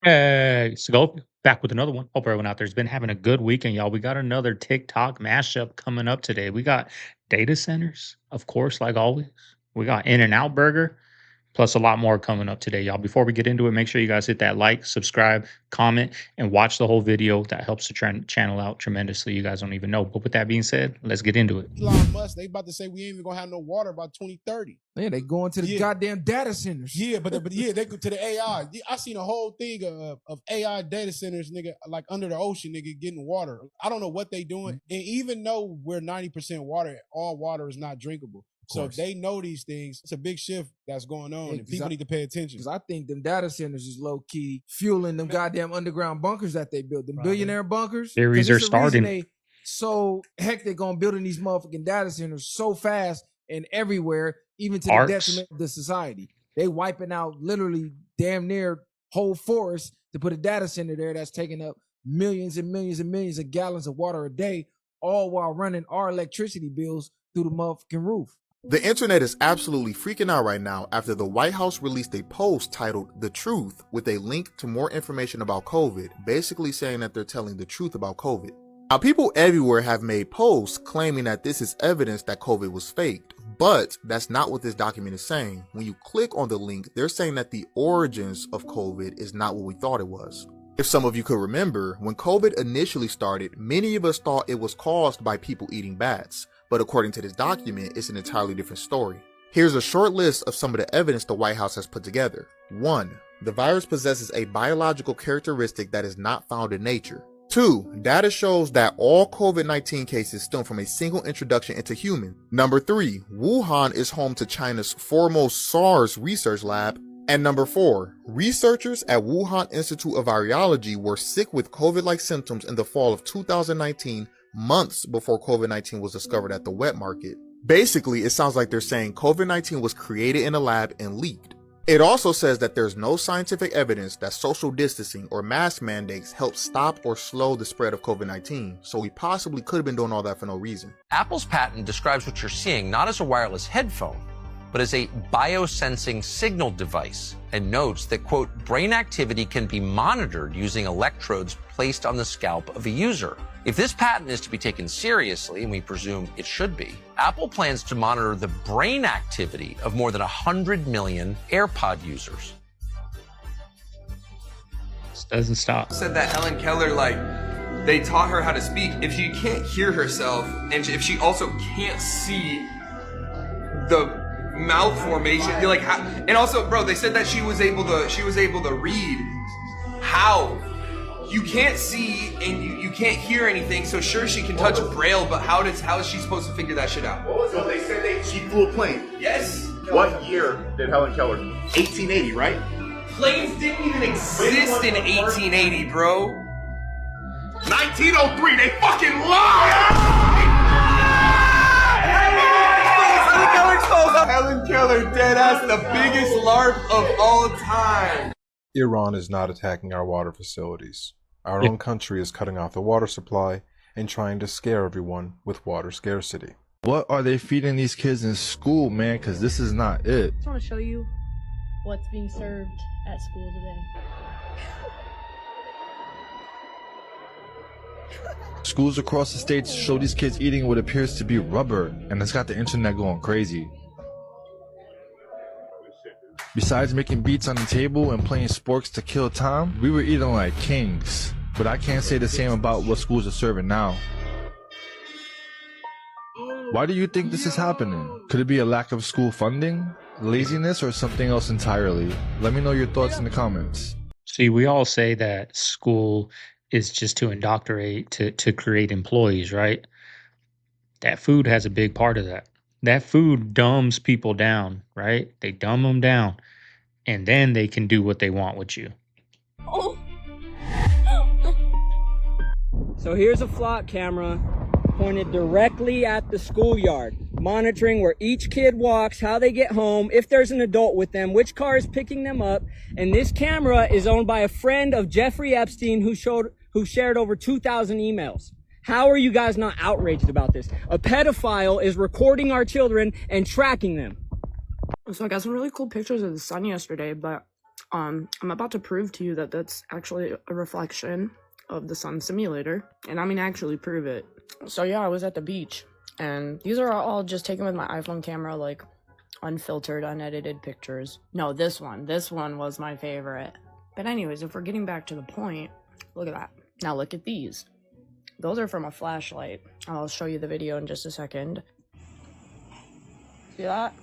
Hey, Segovia, back with another one. Hope everyone out there's been having a good weekend, y'all. We got another TikTok mashup coming up today. We got data centers, of course, like always. We got In and Out Burger, plus a lot more coming up today, y'all. Before we get into it, make sure you guys hit that like, subscribe, comment, and watch the whole video. That helps the channel out tremendously. You guys don't even know. But with that being said, let's get into it. Elon Musk, they about to say we ain't even gonna have no water by 2030. Yeah, they going to the goddamn data centers. Yeah, but yeah, they go to the AI. I seen a whole thing of AI data centers, nigga, like under the ocean, nigga, getting water. I don't know what they doing. And even though we're 90% water, all water is not drinkable. So if they know these things, it's a big shift that's going on, and people need to pay attention. Because I think them data centers is low key fueling them goddamn underground bunkers that they built. Them billionaire bunkers. Theories are starting. So hectic on building these motherfucking data centers so fast and everywhere, even to the detriment of the society. They wiping out literally damn near whole forests to put a data center there that's taking up millions and millions and millions of gallons of water a day, all while running our electricity bills through the motherfucking roof. The internet is absolutely freaking out right now after the White House released a post titled "The Truth" with a link to more information about COVID, basically saying that they're telling the truth about COVID. Now, people everywhere have made posts claiming that this is evidence that COVID was faked, but that's not what this document is saying. When you click on the link, they're saying that the origins of COVID is not what we thought it was. If some of you could remember, when COVID initially started, many of us thought it was caused by people eating bats. But according to this document, it's an entirely different story. Here's a short list of some of the evidence the White House has put together. 1. The virus possesses a biological characteristic that is not found in nature. 2. Data shows that all COVID-19 cases stem from a single introduction into human. Number 3. Wuhan is home to China's foremost SARS research lab. And number 4. Researchers at Wuhan Institute of Virology were sick with COVID-like symptoms in the fall of 2019, months before COVID-19 was discovered at the wet market. Basically, it sounds like they're saying COVID-19 was created in a lab and leaked. It also says that there's no scientific evidence that social distancing or mask mandates help stop or slow the spread of COVID-19, so we possibly could have been doing all that for no reason. Apple's patent describes what you're seeing not as a wireless headphone, but as a biosensing signal device, and notes that, quote, brain activity can be monitored using electrodes placed on the scalp of a user. If this patent is to be taken seriously, and we presume it should be, Apple plans to monitor the brain activity of more than 100 million AirPod users. This doesn't stop. Said that Helen Keller, they taught her how to speak. If she can't hear herself, and if she also can't see the mouth formation, you're like, how, and also, bro, they said that she was able to read. How? You can't see and you can't hear anything, so sure she can touch Braille, but how is she supposed to figure that shit out? So they said she flew a plane. Yes. What year did Helen Keller? 1880, right? Planes didn't even exist in 1880, bro. 1903, they fucking lied! Helen Keller, dead ass, the biggest LARP of all time. Iran is not attacking our water facilities. Our own country is cutting off the water supply and trying to scare everyone with water scarcity. What are they feeding these kids in school, man? Because this is not it. I just want to show you what's being served at school today. Schools across the states show these kids eating what appears to be rubber, and it's got the internet going crazy. Besides making beats on the table and playing sports to kill time, we were eating like kings. But I can't say the same about what schools are serving now. Why do you think this is happening? Could it be a lack of school funding, laziness, or something else entirely? Let me know your thoughts in the comments. See, we all say that school is just to indoctrinate, to create employees, right? That food has a big part of that. That food dumbs people down, right? They dumb them down, and then they can do what they want with you. Oh. So here's a flock camera pointed directly at the schoolyard, monitoring where each kid walks, how they get home, if there's an adult with them, which car is picking them up. And this camera is owned by a friend of Jeffrey Epstein who shared over 2,000 emails. How are you guys not outraged about this? A pedophile is recording our children and tracking them. So I got some really cool pictures of the sun yesterday, but I'm about to prove to you that that's actually a reflection of the sun simulator, and I'm gonna actually prove it. So yeah, I was at the beach, and these are all just taken with my iPhone camera, like unfiltered, unedited pictures. No, this one was my favorite. But anyways, if we're getting back to the point, look at that. Now look at these. Those are from a flashlight. I'll show you the video in just a second. See that?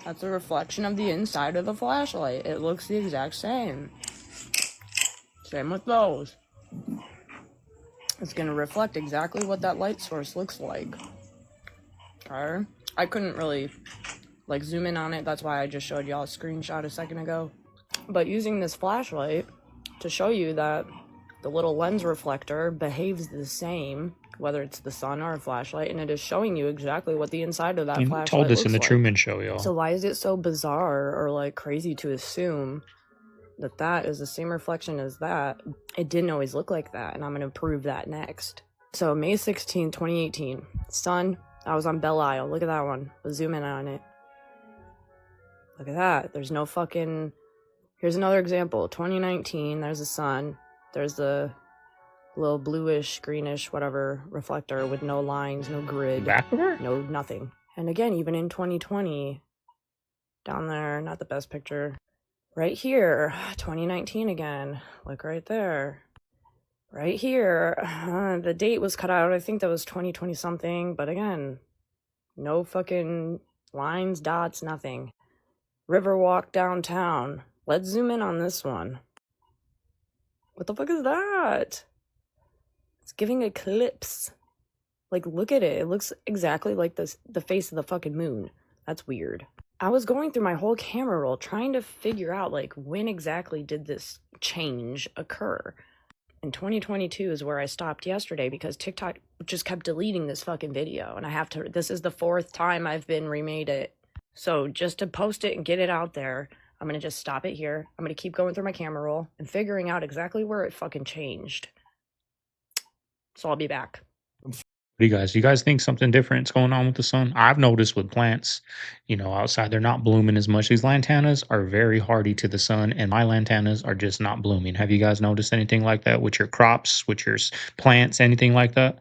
That's a reflection of the inside of the flashlight. It looks the exact same. Same with those. It's gonna reflect exactly what that light source looks like. Okay? I couldn't really, like, zoom in on it. That's why I just showed y'all a screenshot a second ago. But using this flashlight to show you that the little lens reflector behaves the same, whether it's the sun or a flashlight, and it is showing you exactly what the inside of that flashlight looks like. Told us in the Truman Show, y'all. So why is it so bizarre or, like, crazy to assume that that is the same reflection as that? It didn't always look like that, and I'm going to prove that next. So May 16, 2018, sun, I was on Belle Isle. Look at that one. Let's zoom in on it. Look at that. There's no fucking... Here's another example. 2019, there's the sun. There's the little bluish, greenish, whatever reflector with no lines, no grid. Back of her? No, nothing. And again, even in 2020, down there, not the best picture. Right here, 2019 again. Look right there. Right here, the date was cut out. I think that was 2020 something. But again, no fucking lines, dots, nothing. Riverwalk downtown. Let's zoom in on this one. What the fuck is that? It's giving eclipse. Like, look at it. It looks exactly like the face of the fucking moon. That's weird. I was going through my whole camera roll trying to figure out, like, when exactly did this change occur. And 2022 is where I stopped yesterday because TikTok just kept deleting this fucking video. And I have to, this is the 4th time I've been remade it. So just to post it and get it out there, I'm going to just stop it here. I'm going to keep going through my camera roll and figuring out exactly where it fucking changed. So I'll be back. Do you guys think something different's going on with the sun? I've noticed with plants, outside they're not blooming as much. These lantanas are very hardy to the sun, and my lantanas are just not blooming. Have you guys noticed anything like that with your crops, with your plants, anything like that?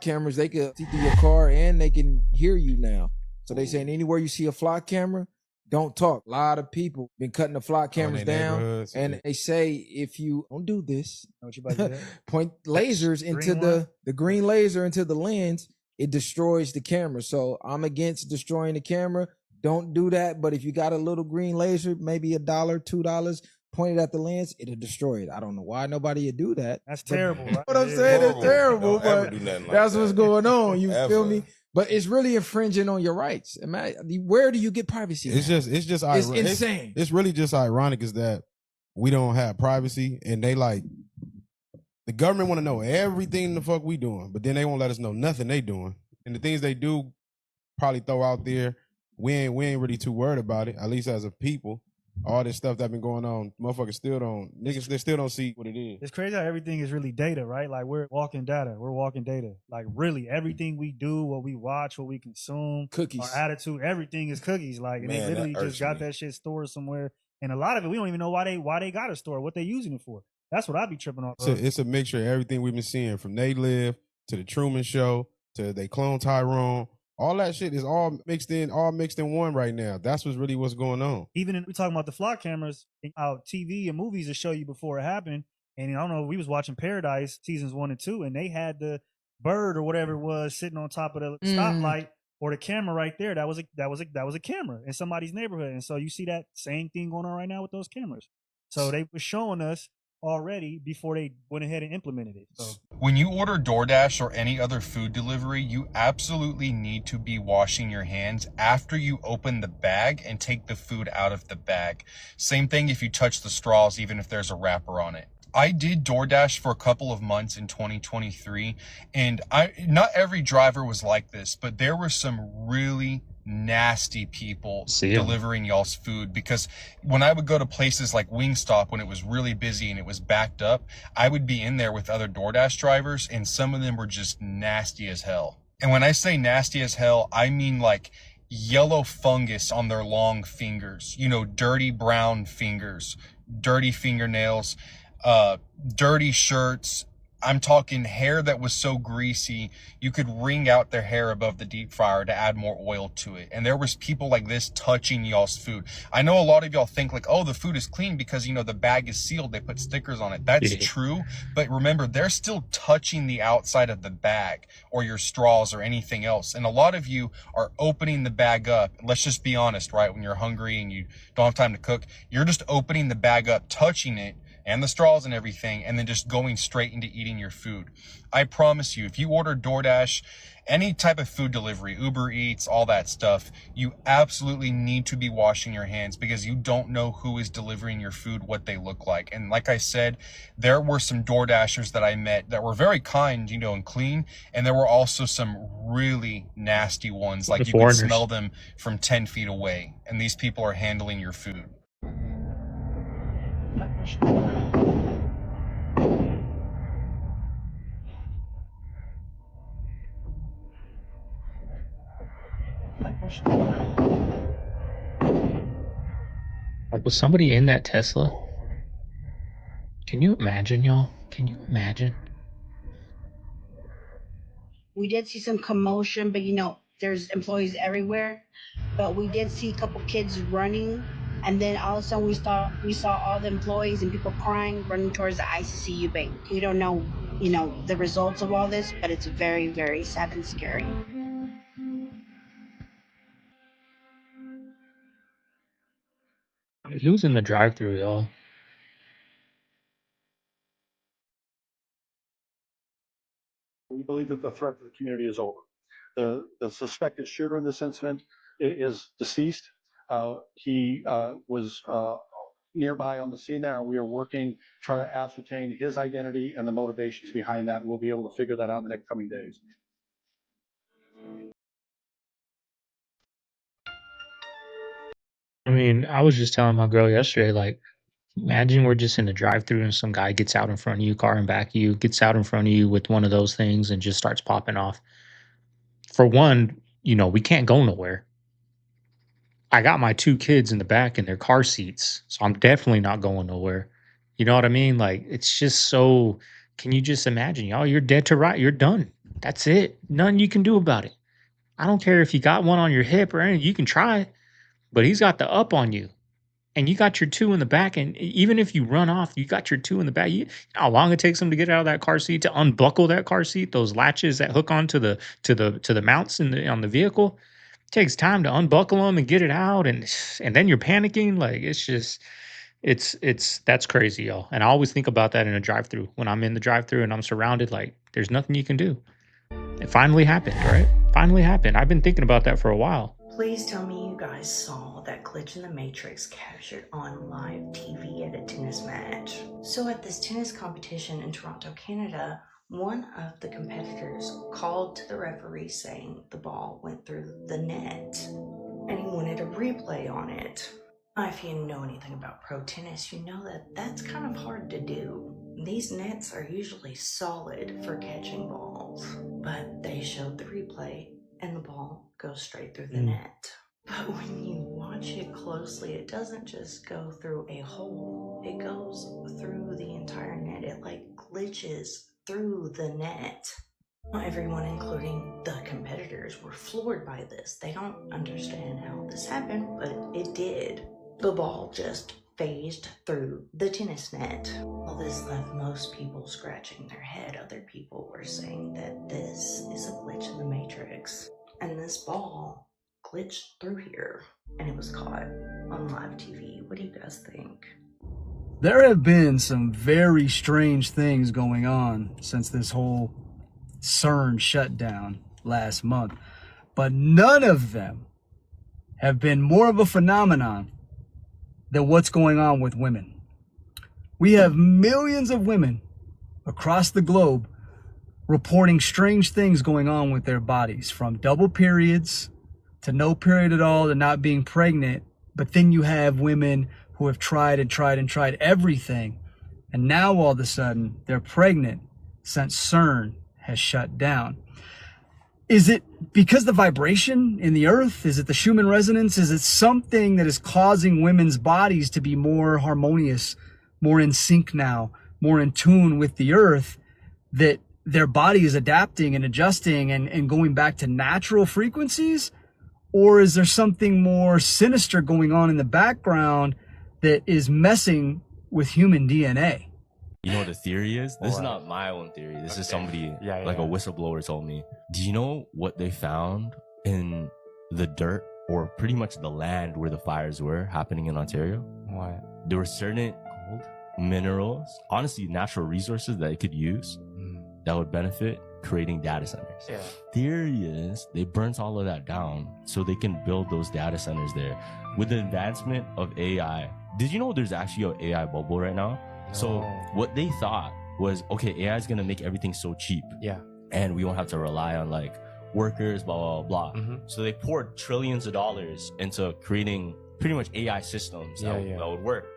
Cameras, they can see through your car and they can hear you now. So they saying anywhere you see a flock camera, don't talk. A lot of people been cutting the flock cameras down, and they say if you don't do this, don't you about to do that? Point lasers into the green laser into the lens, it destroys the camera. So I'm against destroying the camera. Don't do that. But if you got a little green laser, maybe $1, $2, point it at the lens, it'll destroy it. I don't know why nobody would do that. That's terrible. Right? What I'm saying is terrible, but that's what's going on. You feel me? But it's really infringing on your rights. Where do you get privacy? It's insane. It's really just ironic is that we don't have privacy, and they like the government want to know everything the fuck we doing, but then they won't let us know nothing they doing. And the things they do probably throw out there, we ain't really too worried about it, at least as a people. All this stuff that been going on, motherfuckers they still don't see what it is. It's crazy how everything is really data, right? Like we're walking data. Like really everything we do, what we watch, what we consume, cookies, our attitude, everything is cookies. Like, and they literally just got that shit stored somewhere. And a lot of it, we don't even know why they got it stored, what they using it for. That's what I be tripping off. It's a mixture of everything we've been seeing, from They Live to the Truman Show to They Clone Tyrone. All that shit is all mixed in one right now. That's what's going on. Even we talking about the flock cameras, out TV and movies to show you before it happened. And I don't know, we was watching Paradise seasons 1 and 2, and they had the bird or whatever it was sitting on top of the stoplight or the camera right there. That was a camera in somebody's neighborhood. And so you see that same thing going on right now with those cameras. So they were showing us already before they went ahead and implemented it. So when you order DoorDash or any other food delivery, you absolutely need to be washing your hands after you open the bag and take the food out of the bag. Same thing if you touch the straws, even if there's a wrapper on it. I did DoorDash for a couple of months in 2023, and not every driver was like this, but there were some really nasty people delivering y'all's food, because when I would go to places like Wingstop when it was really busy and it was backed up, I would be in there with other DoorDash drivers, and some of them were just nasty as hell. And when I say nasty as hell, I mean like yellow fungus on their long fingers, you know, dirty brown fingers, dirty fingernails, dirty shirts. I'm talking hair that was so greasy you could wring out their hair above the deep fryer to add more oil to it. And there was people like this touching y'all's food. I know a lot of y'all think like, oh, the food is clean because, you know, the bag is sealed. They put stickers on it. That's true. But remember, they're still touching the outside of the bag or your straws or anything else. And a lot of you are opening the bag up. Let's just be honest, right? When you're hungry and you don't have time to cook, you're just opening the bag up, touching it, and the straws and everything, and then just going straight into eating your food. I promise you, if you order DoorDash, any type of food delivery, Uber Eats, all that stuff, you absolutely need to be washing your hands because you don't know who is delivering your food, what they look like. And like I said, there were some DoorDashers that I met that were very kind, you know, and clean. And there were also some really nasty ones, like you could smell them from 10 feet away. And these people are handling your food. Like, was somebody in that Tesla? Can you imagine, y'all? Can you imagine? We did see some commotion, but you know, there's employees everywhere. But we did see a couple kids running, and then all of a sudden we saw all the employees and people crying, running towards the ICCU bank. We don't know, you know, the results of all this, but it's very, very sad and scary. Who's in the drive-thru, y'all? We believe that the threat to the community is over. The suspected shooter in this incident is deceased. He was nearby on the scene there, and we are working, trying to ascertain his identity and the motivations behind that. And we'll be able to figure that out in the next coming days. I mean, I was just telling my girl yesterday, like, imagine we're just in a drive-thru and some guy gets out in front of you, car in back of you, gets out in front of you with one of those things and just starts popping off. For one, you know, we can't go nowhere. I got my 2 kids in the back in their car seats, so I'm definitely not going nowhere. You know what I mean? Like, it's just so can you just imagine, y'all, you're dead to right. You're done. That's it. Nothing you can do about it. I don't care if you got one on your hip or anything, you can try, but he's got the up on you. And you got your 2 in the back, and even if you run off, you got your 2 in the back. You know how long it takes them to get out of that car seat, to unbuckle that car seat, those latches that hook onto the mounts on the vehicle. It takes time to unbuckle them and get it out, and then you're panicking. Like, it's just it's that's crazy, y'all. And I always think about that in a drive-through. When I'm in the drive-through and I'm surrounded, like, there's nothing you can do. It finally happened, right? Finally happened. I've been thinking about that for a while. Please tell me you guys saw that glitch in the Matrix captured on live TV at a tennis match. So at this tennis competition in Toronto, Canada, one of the competitors called to the referee saying the ball went through the net and he wanted a replay on it. If you know anything about pro tennis, you know that that's kind of hard to do. These nets are usually solid for catching balls, but they showed the replay and the ball goes straight through the net. But when you watch it closely, it doesn't just go through a hole. It goes through the entire net. It like glitches through the net. Everyone, including the competitors, were floored by this. They don't understand how this happened, but it did. The ball just phased through the tennis net. Well, this left most people scratching their head. Other people were saying that this is a glitch in the Matrix. And this ball glitched through here, and it was caught on live TV. What do you guys think? There have been some very strange things going on since this whole CERN shutdown last month, but none of them have been more of a phenomenon than what's going on with women. We have millions of women across the globe reporting strange things going on with their bodies, from double periods to no period at all to not being pregnant. But then you have women who have tried everything, and now all of a sudden they're pregnant since CERN has shut down. Is it because the vibration in the earth? Is it the Schumann resonance? Is it something that is causing women's bodies to be more harmonious, more in sync now, more in tune with the earth, that their body is adapting and adjusting and going back to natural frequencies? Or is there something more sinister going on in the background that is messing with human DNA? You know what the theory is? This is not my own theory. This is somebody, like a whistleblower told me. Do you know what they found in the dirt, or pretty much the land where the fires were happening in Ontario? What? There were certain gold, minerals, honestly, natural resources that they could use that would benefit creating data centers. Yeah. Theory is they burnt all of that down so they can build those data centers there. With the advancement of AI, did you know there's actually an AI bubble right now? So what they thought was, okay, AI is going to make everything so cheap. Yeah. And we won't have to rely on like workers, blah, blah, blah. So they poured trillions of dollars into creating pretty much AI systems that would work.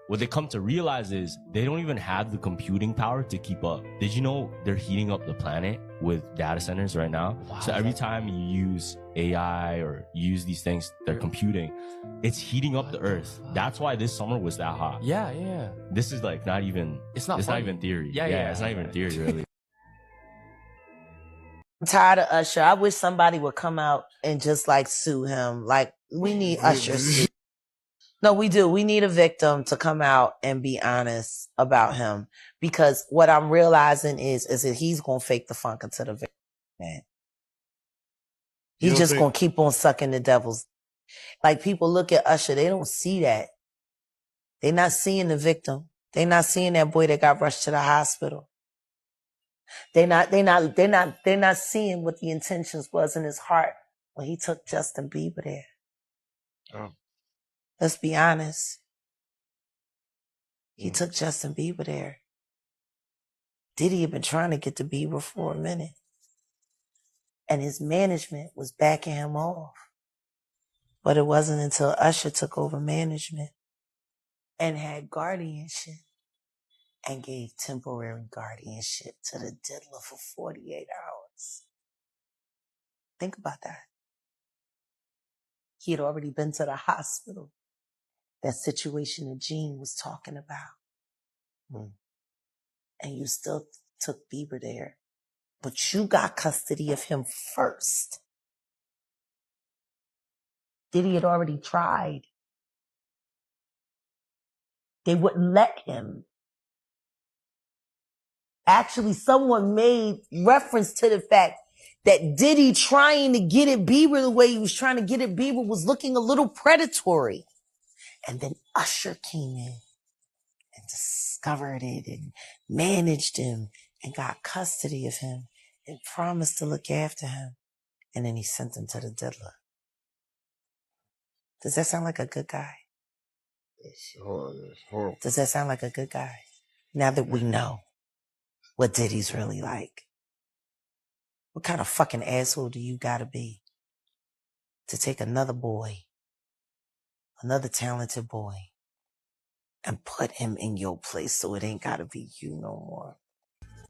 What they come to realize is they don't even have the computing power to keep up. Did you know they're heating up the planet with data centers right now? Wow, so every time you use AI or use these things, they're computing, it's heating up the earth. That's why this summer was that hot. Yeah. This is like not even, it's not even theory. It's not even theory really. I'm tired of Usher. I wish somebody would come out and just like sue him. Like, we need Usher sued. No, we do. We need a victim to come out and be honest about him, because what I'm realizing is that he's going to fake the funk into the victim, man. He's just going to keep on sucking the devil's. Like, people look at Usher, they don't see that. They're not seeing the victim. They're not seeing that boy that got rushed to the hospital. They're not seeing what the intentions was in his heart when he took Justin Bieber there. Oh. Let's be honest. He took Justin Bieber there. Diddy had been trying to get to Bieber for a minute. And his management was backing him off. But it wasn't until Usher took over management and had guardianship and gave temporary guardianship to the diddler for 48 hours. Think about that. He had already been to the hospital. That situation that Gene was talking about. And you still took Bieber there. But you got custody of him first. Diddy had already tried. They wouldn't let him. Actually, someone made reference to the fact that Diddy trying to get at Bieber the way he was trying to get at Bieber was looking a little predatory. And then Usher came in and discovered it and managed him and got custody of him and promised to look after him. And then he sent him to the diddler. Does that sound like a good guy? It's horrible. Does that sound like a good guy? Now that we know what Diddy's really like. What kind of fucking asshole do you gotta be to take another boy, another talented boy, and put him in your place so it ain't gotta be you no more?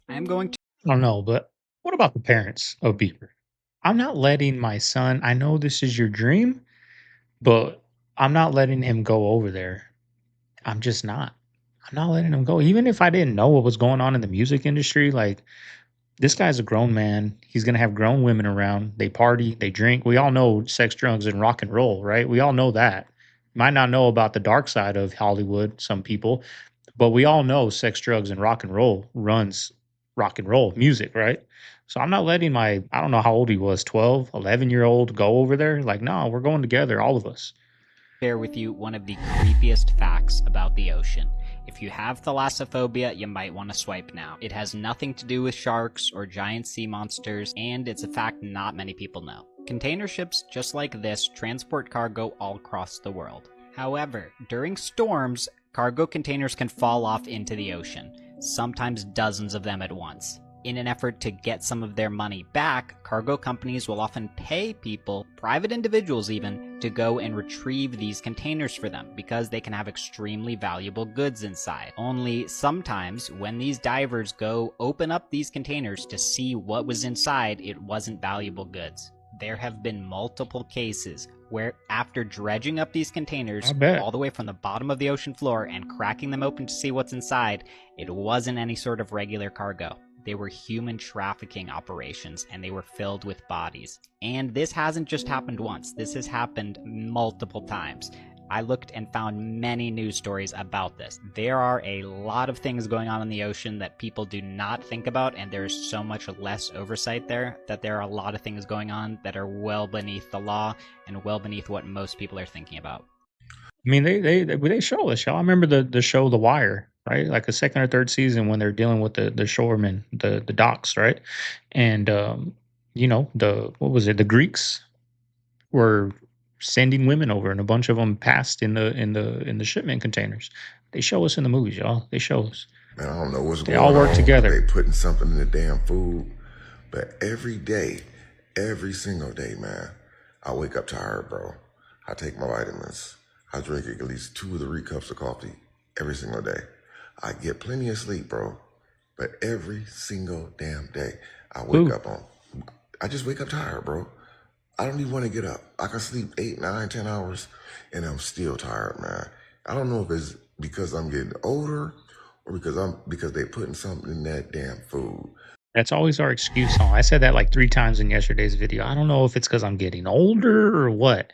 I'm going to. I don't know, but what about the parents of Bieber? I'm not letting my son, I know this is your dream, but I'm not letting him go over there. I'm just not. I'm not letting him go. Even if I didn't know what was going on in the music industry, like, this guy's a grown man. He's going to have grown women around. They party, they drink. We all know sex, drugs, and rock and roll, right? We all know that. Might not know about the dark side of Hollywood, some people, but we all know sex, drugs, and rock and roll runs rock and roll music, right? So I'm not letting my, I don't know how old he was, 12, 11-year-old go over there. Like, no, we're going together, all of us. Share with you one of the creepiest facts about the ocean. If you have thalassophobia, you might want to swipe now. It has nothing to do with sharks or giant sea monsters, and it's a fact not many people know. Container ships just like this transport cargo all across the world. However, during storms, cargo containers can fall off into the ocean, sometimes dozens of them at once. In an effort to get some of their money back, cargo companies will often pay people, private individuals even, to go and retrieve these containers for them because they can have extremely valuable goods inside. Only sometimes when these divers go open up these containers to see what was inside, it wasn't valuable goods. There have been multiple cases where after dredging up these containers all the way from the bottom of the ocean floor and cracking them open to see what's inside, it wasn't any sort of regular cargo. They were human trafficking operations, and they were filled with bodies. And this hasn't just happened once. This has happened multiple times. I looked and found many news stories about this. There are a lot of things going on in the ocean that people do not think about, and there's so much less oversight there that there are a lot of things going on that are well beneath the law and well beneath what most people are thinking about. I mean, they show the show. I remember the show The Wire, right? Like the second or third season when they're dealing with the shoremen, the docks, right? And you know, the what was it? The Greeks were sending women over, and a bunch of them passed in the shipment containers. They show us in the movies, y'all. They show us. Man, I don't know what's They going all work on. together. They putting something in the damn food, but every day, every single day, man, I wake up tired, bro. I take my vitamins. I drink at least 2 or 3 cups of coffee every single day. I get plenty of sleep, bro. But every single damn day, I wake up on. I just wake up tired, bro. I don't even want to get up. I can sleep 8, 9, 10 hours, and I'm still tired, man. I don't know if it's because I'm getting older or because they putting something in that damn food. That's always our excuse. Huh? I said that like 3 times in yesterday's video. I don't know if it's because I'm getting older or what.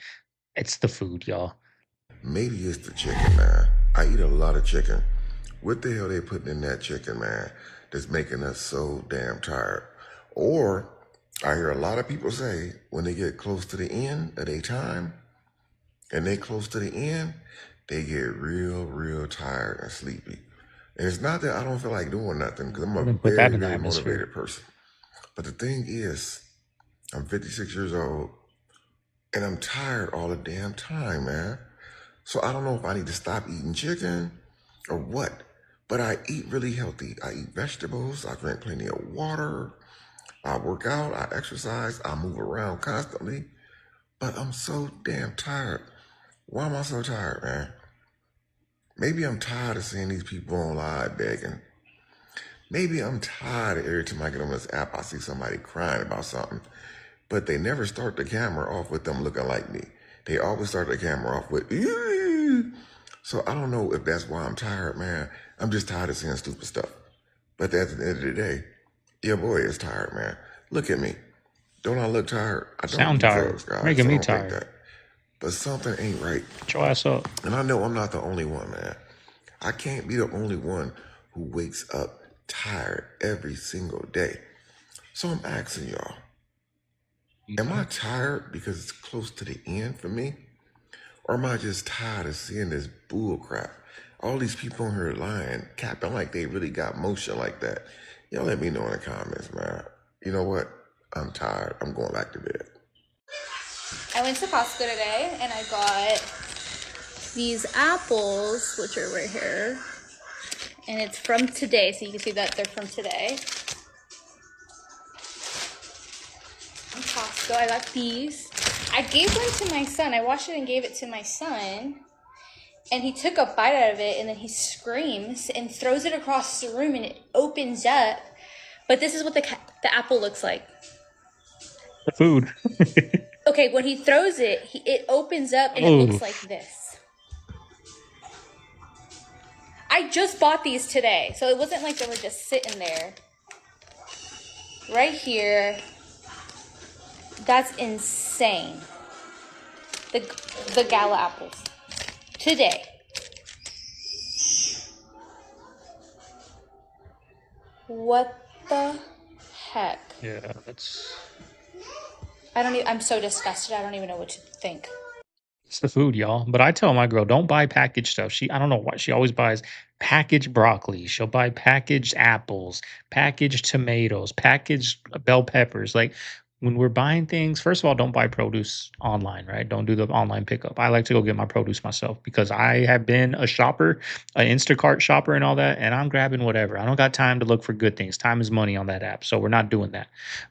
It's the food, y'all. Maybe it's the chicken, man. I eat a lot of chicken. What the hell they putting in that chicken, man, that's making us so damn tired? Or I hear a lot of people say when they get close to the end of their time and they close to the end, they get real tired and sleepy. And it's not that I don't feel like doing nothing because I'm a very motivated person. But the thing is, I'm 56 years old and I'm tired all the damn time, man. So I don't know if I need to stop eating chicken or what, but I eat really healthy. I eat vegetables, I drink plenty of water, I work out, I exercise, I move around constantly, but I'm so damn tired. Why am I so tired, man? Maybe I'm tired of seeing these people on live begging. Maybe I'm tired of every time I get on this app, I see somebody crying about something, but they never start the camera off with them looking like me. They always start the camera off with, eee! So I don't know if that's why I'm tired, man. I'm just tired of seeing stupid stuff. But at the end of the day, your boy is tired, man. Look at me. Don't I look tired? I don't Sound do tired. drugs, guys. Making me I don't think tired. that. But something ain't right. Get your ass up. And I know I'm not the only one, man. I can't be the only one who wakes up tired every single day. So I'm asking y'all, am I tired because it's close to the end for me? Or am I just tired of seeing this bull crap? All these people on here lying, capping like they really got motion like that. Y'all let me know in the comments, man. You know what? I'm tired. I'm going back to bed. I went to Costco today and I got these apples, which are right here. And it's from today, so you can see that they're from today. From Costco, I got these. I gave one to my son. I washed it and gave it to my son. And he took a bite out of it and then he screams and throws it across the room and it opens up. But this is what the apple looks like. The food. Okay, when he throws it, it opens up and it looks like this. I just bought these today, so it wasn't like they were just sitting there. Right here. That's insane. The gala apples. Today. What the heck? Yeah, that's... I'm so disgusted. I don't even know what to think. It's the food, y'all. But I tell my girl, don't buy packaged stuff. I don't know why she always buys packaged broccoli. She'll buy packaged apples, packaged tomatoes, packaged bell peppers. Like, when we're buying things, first of all, don't buy produce online, right? Don't do the online pickup. I like to go get my produce myself because I have been a shopper, an Instacart shopper and all that, and I'm grabbing whatever. I don't got time to look for good things. Time is money on that app. So we're not doing that.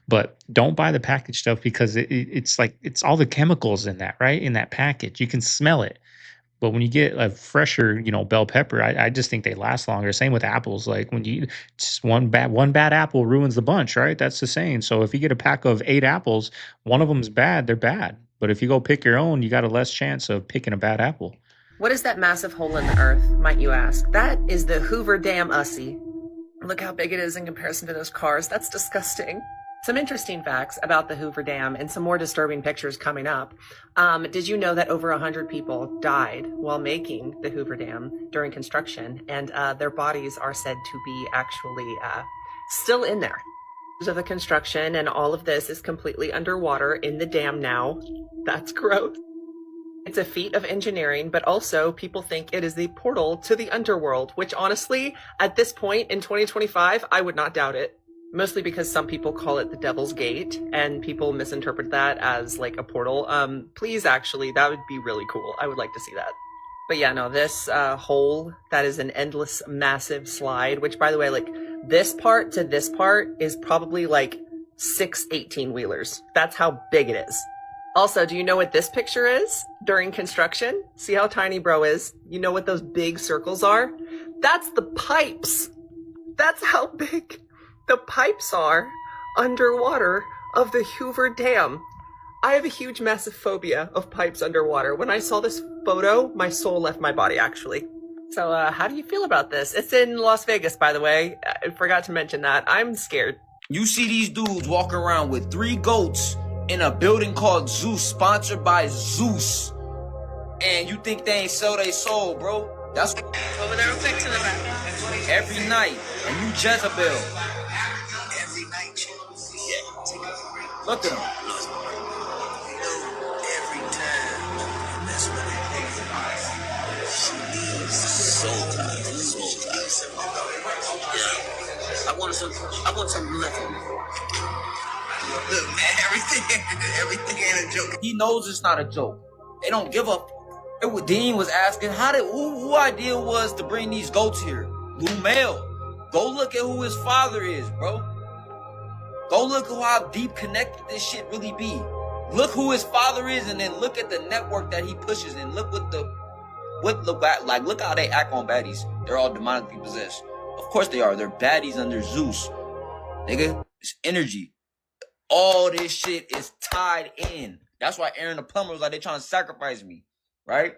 But don't buy the packaged stuff because it's like it's all the chemicals in that, right? In that package. You can smell it. But when you get a fresher, bell pepper, I just think they last longer. Same with apples. Like when you just one bad apple ruins the bunch, right? That's the saying. So if you get a pack of 8 apples, one of them's bad, they're bad. But if you go pick your own, you got a less chance of picking a bad apple. What is that massive hole in the earth, might you ask? That is the Hoover Dam Ussie. Look how big it is in comparison to those cars. That's disgusting. Some interesting facts about the Hoover Dam and some more disturbing pictures coming up. Did you know that over 100 people died while making the Hoover Dam during construction, and their bodies are said to be actually still in there? Of the construction, and all of this is completely underwater in the dam now. That's gross. It's a feat of engineering, but also people think it is the portal to the underworld, which honestly, at this point in 2025, I would not doubt it. Mostly because some people call it the Devil's Gate, and people misinterpret that as like a portal. Please, actually, that would be really cool. I would like to see that. But yeah, no, this hole, that is an endless, massive slide, which, by the way, like, this part to this part is probably like 6 18-wheelers. That's how big it is. Also, do you know what this picture is during construction? See how tiny bro is? You know what those big circles are? That's the pipes. That's how big the pipes are underwater of the Hoover Dam. I have a huge, massive phobia of pipes underwater. When I saw this photo, my soul left my body, actually. So, how do you feel about this? It's in Las Vegas, by the way. I forgot to mention that. I'm scared. You see these dudes walking around with 3 goats in a building called Zeus, sponsored by Zeus. And you think they ain't sell their soul, bro. That's Over there, fixing the back. every night. A new Jezebel. Every night, yeah. Look at them. Every time that's what it is. She needs soul ties. Yeah. I want some left. Look, man, everything ain't a joke. He knows it's not a joke. They don't give up. Dean was asking, who idea was to bring these goats here? Lou Mel. Go look at who his father is, bro. Go look at how deep connected this shit really be. Look who his father is, and then look at the network that he pushes, and look look how they act on baddies. They're all demonically possessed. Of course they are. They're baddies under Zeus. Nigga, it's energy. All this shit is tied in. That's why Aaron the plumber was like, they trying to sacrifice me, right?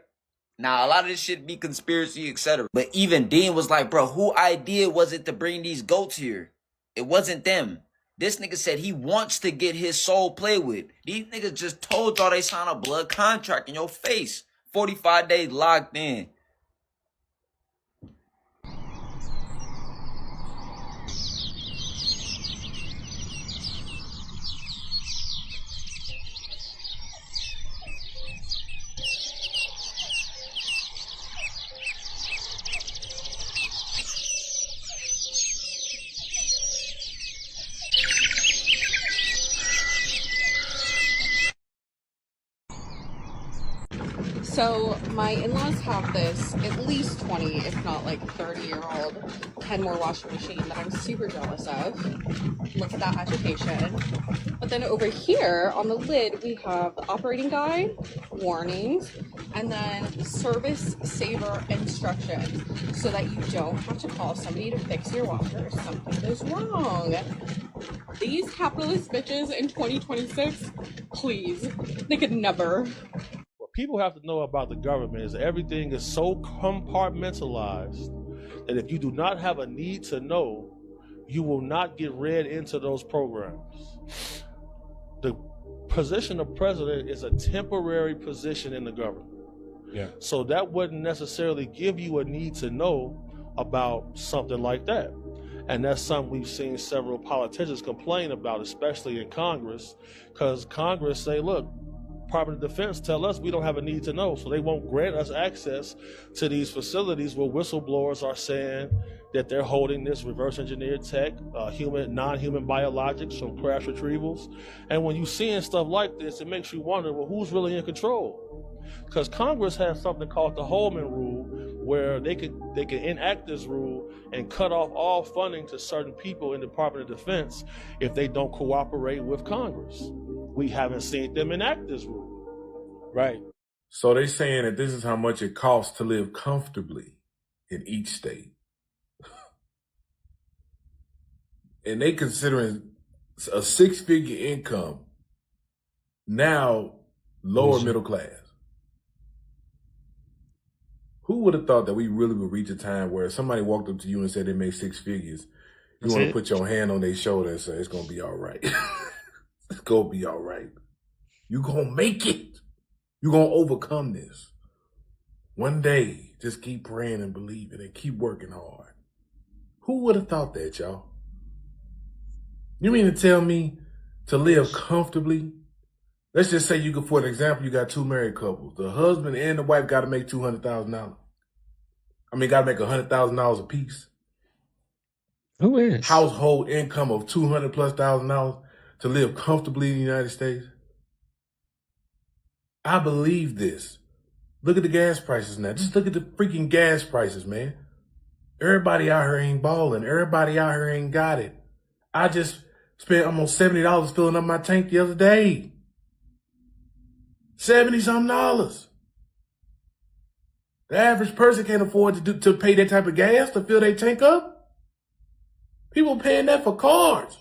Now, a lot of this shit be conspiracy, etc. But even Dean was like, bro, who idea was it to bring these goats here? It wasn't them. This nigga said he wants to get his soul played with. These niggas just told y'all they signed a blood contract in your face. 45 days locked in. So my in-laws have this at least 20, if not like 30-year-old Kenmore washing machine that I'm super jealous of. Look at that agitation. But then over here on the lid, we have the operating guide, warnings, and then service saver instructions so that you don't have to call somebody to fix your washer if something goes wrong. These capitalist bitches in 2026, please, they could never. What people have to know about the government is everything is so compartmentalized that if you do not have a need to know, you will not get read into those programs. The position of president is a temporary position in the government. Yeah. So that wouldn't necessarily give you a need to know about something like that. And that's something we've seen several politicians complain about, especially in Congress, because Congress say, look, Department of Defense tell us we don't have a need to know, so they won't grant us access to these facilities where whistleblowers are saying that they're holding this reverse engineered tech, non-human biologics from crash retrievals. And when you seeing stuff like this, it makes you wonder, well, who's really in control? Because Congress has something called the Holman Rule, where they can enact this rule and cut off all funding to certain people in the Department of Defense if they don't cooperate with Congress. We haven't seen them enact this rule. Right. So they're saying that this is how much it costs to live comfortably in each state. And they considering a 6-figure income now lower middle class. Who would have thought that we really would reach a time where somebody walked up to you and said they made 6 figures? You want to put your hand on their shoulder and say, it's going to be all right. It's going to be all right. You're going to make it. You're going to overcome this. One day, just keep praying and believing and keep working hard. Who would have thought that, y'all? You mean to tell me to live comfortably? Let's just say you could, for an example, you got 2 married couples. The husband and the wife got to make $200,000. I mean, got to make $100,000 a piece. Who is? Household income of $200,000+ to live comfortably in the United States. I believe this. Look at the gas prices now. Just look at the freaking gas prices, man. Everybody out here ain't balling. Everybody out here ain't got it. I just spent almost $70 filling up my tank the other day. $70-something. The average person can't afford to pay that type of gas to fill their tank up. People paying that for cars.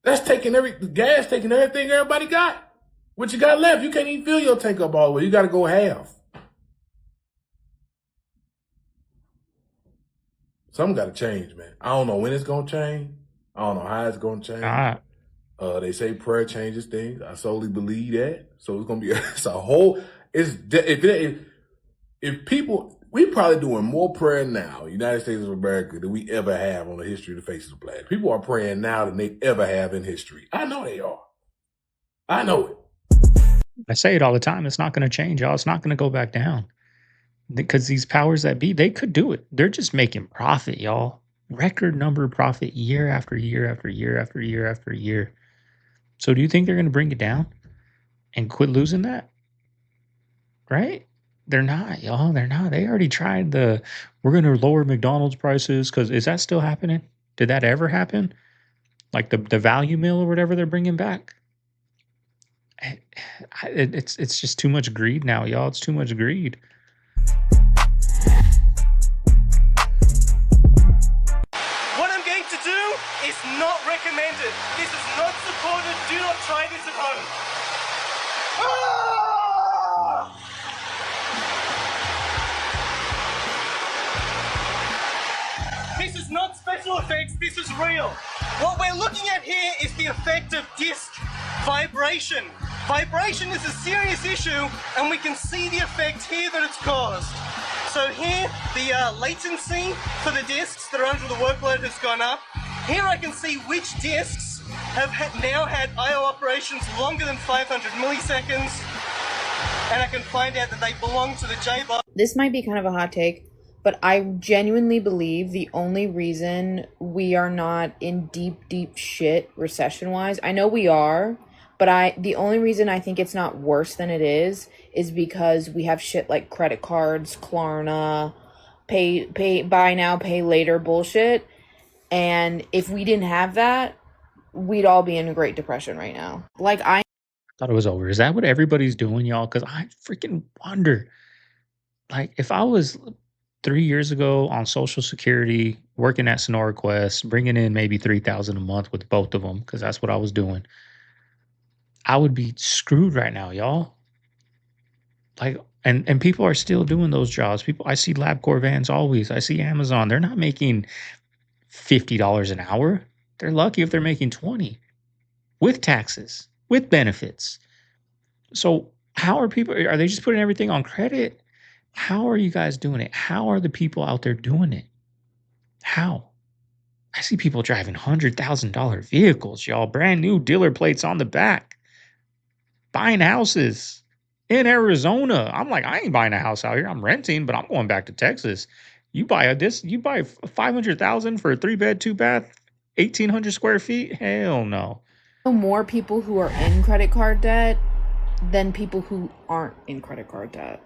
That's taking gas taking everything everybody got. What you got left, you can't even fill your tank up all the way. You got to go half. Something got to change, man. I don't know when it's going to change. I don't know how it's going to change. They say prayer changes things. I solely believe that. So it's going to be, it's a whole, if people, we probably doing more prayer now, United States of America, than we ever have on the history of the face of the planet. People are praying now than they ever have in history. I know they are. I know it. I say it all the time. It's not going to change, y'all. It's not going to go back down. Because these powers that be, they could do it. They're just making profit, y'all. Record number of profit year after year after year after year after year. So do you think they're going to bring it down and quit losing that? Right? They're not, y'all. They're not. They already tried we're going to lower McDonald's prices, because is that still happening? Did that ever happen? Like the value meal or whatever they're bringing back? It's just too much greed now, y'all. It's too much greed. What I'm going to do is not recommended. This is not supported. Do not try this at home. This is not special effects, this is real. What we're looking at here is the effect of disc vibration. Vibration is a serious issue, and we can see the effect here that it's caused. So here, the latency for the discs that are under the workload has gone up. Here I can see which discs have now had I/O operations longer than 500 milliseconds, and I can find out that they belong to the J-Bot. This might be kind of a hot take, but I genuinely believe the only reason we are not in deep shit recession-wise, I know we are, but the only reason I think it's not worse than it is because we have shit like credit cards, Klarna, buy now, pay later bullshit. And if we didn't have that, we'd all be in a Great Depression right now. Like, I thought it was over. Is that what everybody's doing, y'all? Because I freaking wonder. Like, if I was 3 years ago on Social Security, working at Sonora Quest, bringing in maybe $3,000 a month with both of them, because that's what I was doing, I would be screwed right now, y'all. Like, and people are still doing those jobs. I see LabCorp vans always. I see Amazon. They're not making $50 an hour. They're lucky if they're making 20 with taxes, with benefits. So how are they just putting everything on credit? How are you guys doing it? How are the people out there doing it? How? I see people driving $100,000 vehicles, y'all. Brand new dealer plates on the back. buying houses in Arizona. I'm like, I ain't buying a house out here. I'm renting, but I'm going back to Texas. You buy 500,000 for a 3-bed, 2-bath, 1,800 square feet? Hell no. More people who are in credit card debt than people who aren't in credit card debt.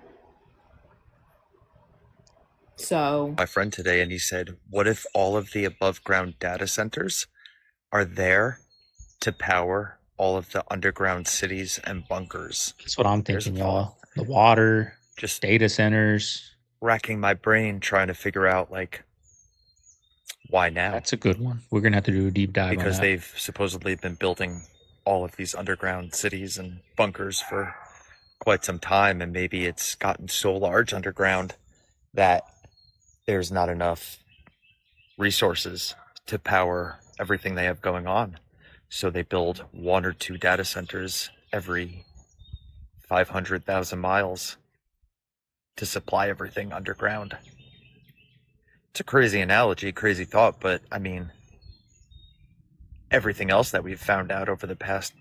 So my friend today, and he said, what if all of the above ground data centers are there to power all of the underground cities and bunkers? That's what I'm thinking, y'all. The water, just data centers. Racking my brain trying to figure out, like, why now? That's a good one. We're going to have to do a deep dive on Because that. they've supposedly been building all of these underground cities and bunkers for quite some time, and maybe it's gotten so large underground that there's not enough resources to power everything they have going on. So they build 1 or 2 data centers every 500,000 miles to supply everything underground. It's a crazy analogy, crazy thought, but I mean, everything else that we've found out over the past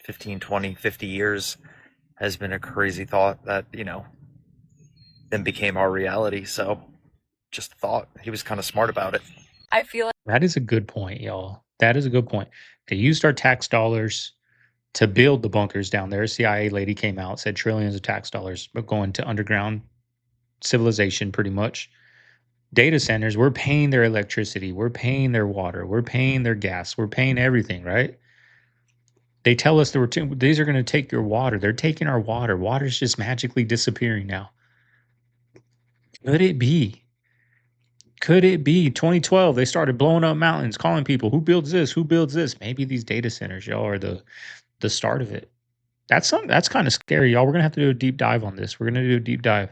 15, 20, 50 years has been a crazy thought that, you know, then became our reality. So just thought he was kind of smart about it. I feel like that is a good point, y'all. That is a good point. They used our tax dollars to build the bunkers down there. A CIA lady came out, said trillions of tax dollars are going to underground civilization pretty much. Data centers, we're paying their electricity, we're paying their water, we're paying their gas, we're paying everything, right? They tell us these are going to take your water. They're taking our water. Water's just magically disappearing now. Could it be? Could it be 2012? They started blowing up mountains, calling people, who builds this? Who builds this? Maybe these data centers, y'all, are the start of it. That's kind of scary, y'all. We're gonna have to do a deep dive on this. We're gonna do a deep dive.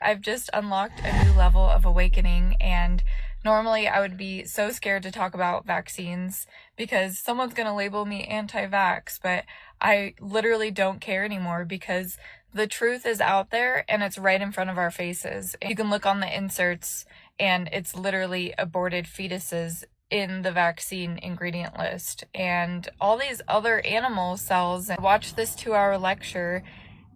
I've just unlocked a new level of awakening, and normally I would be so scared to talk about vaccines because someone's going to label me anti-vax, but I literally don't care anymore because the truth is out there and it's right in front of our faces. You can look on the inserts and it's literally aborted fetuses in the vaccine ingredient list and all these other animal cells. I watched this 2-hour lecture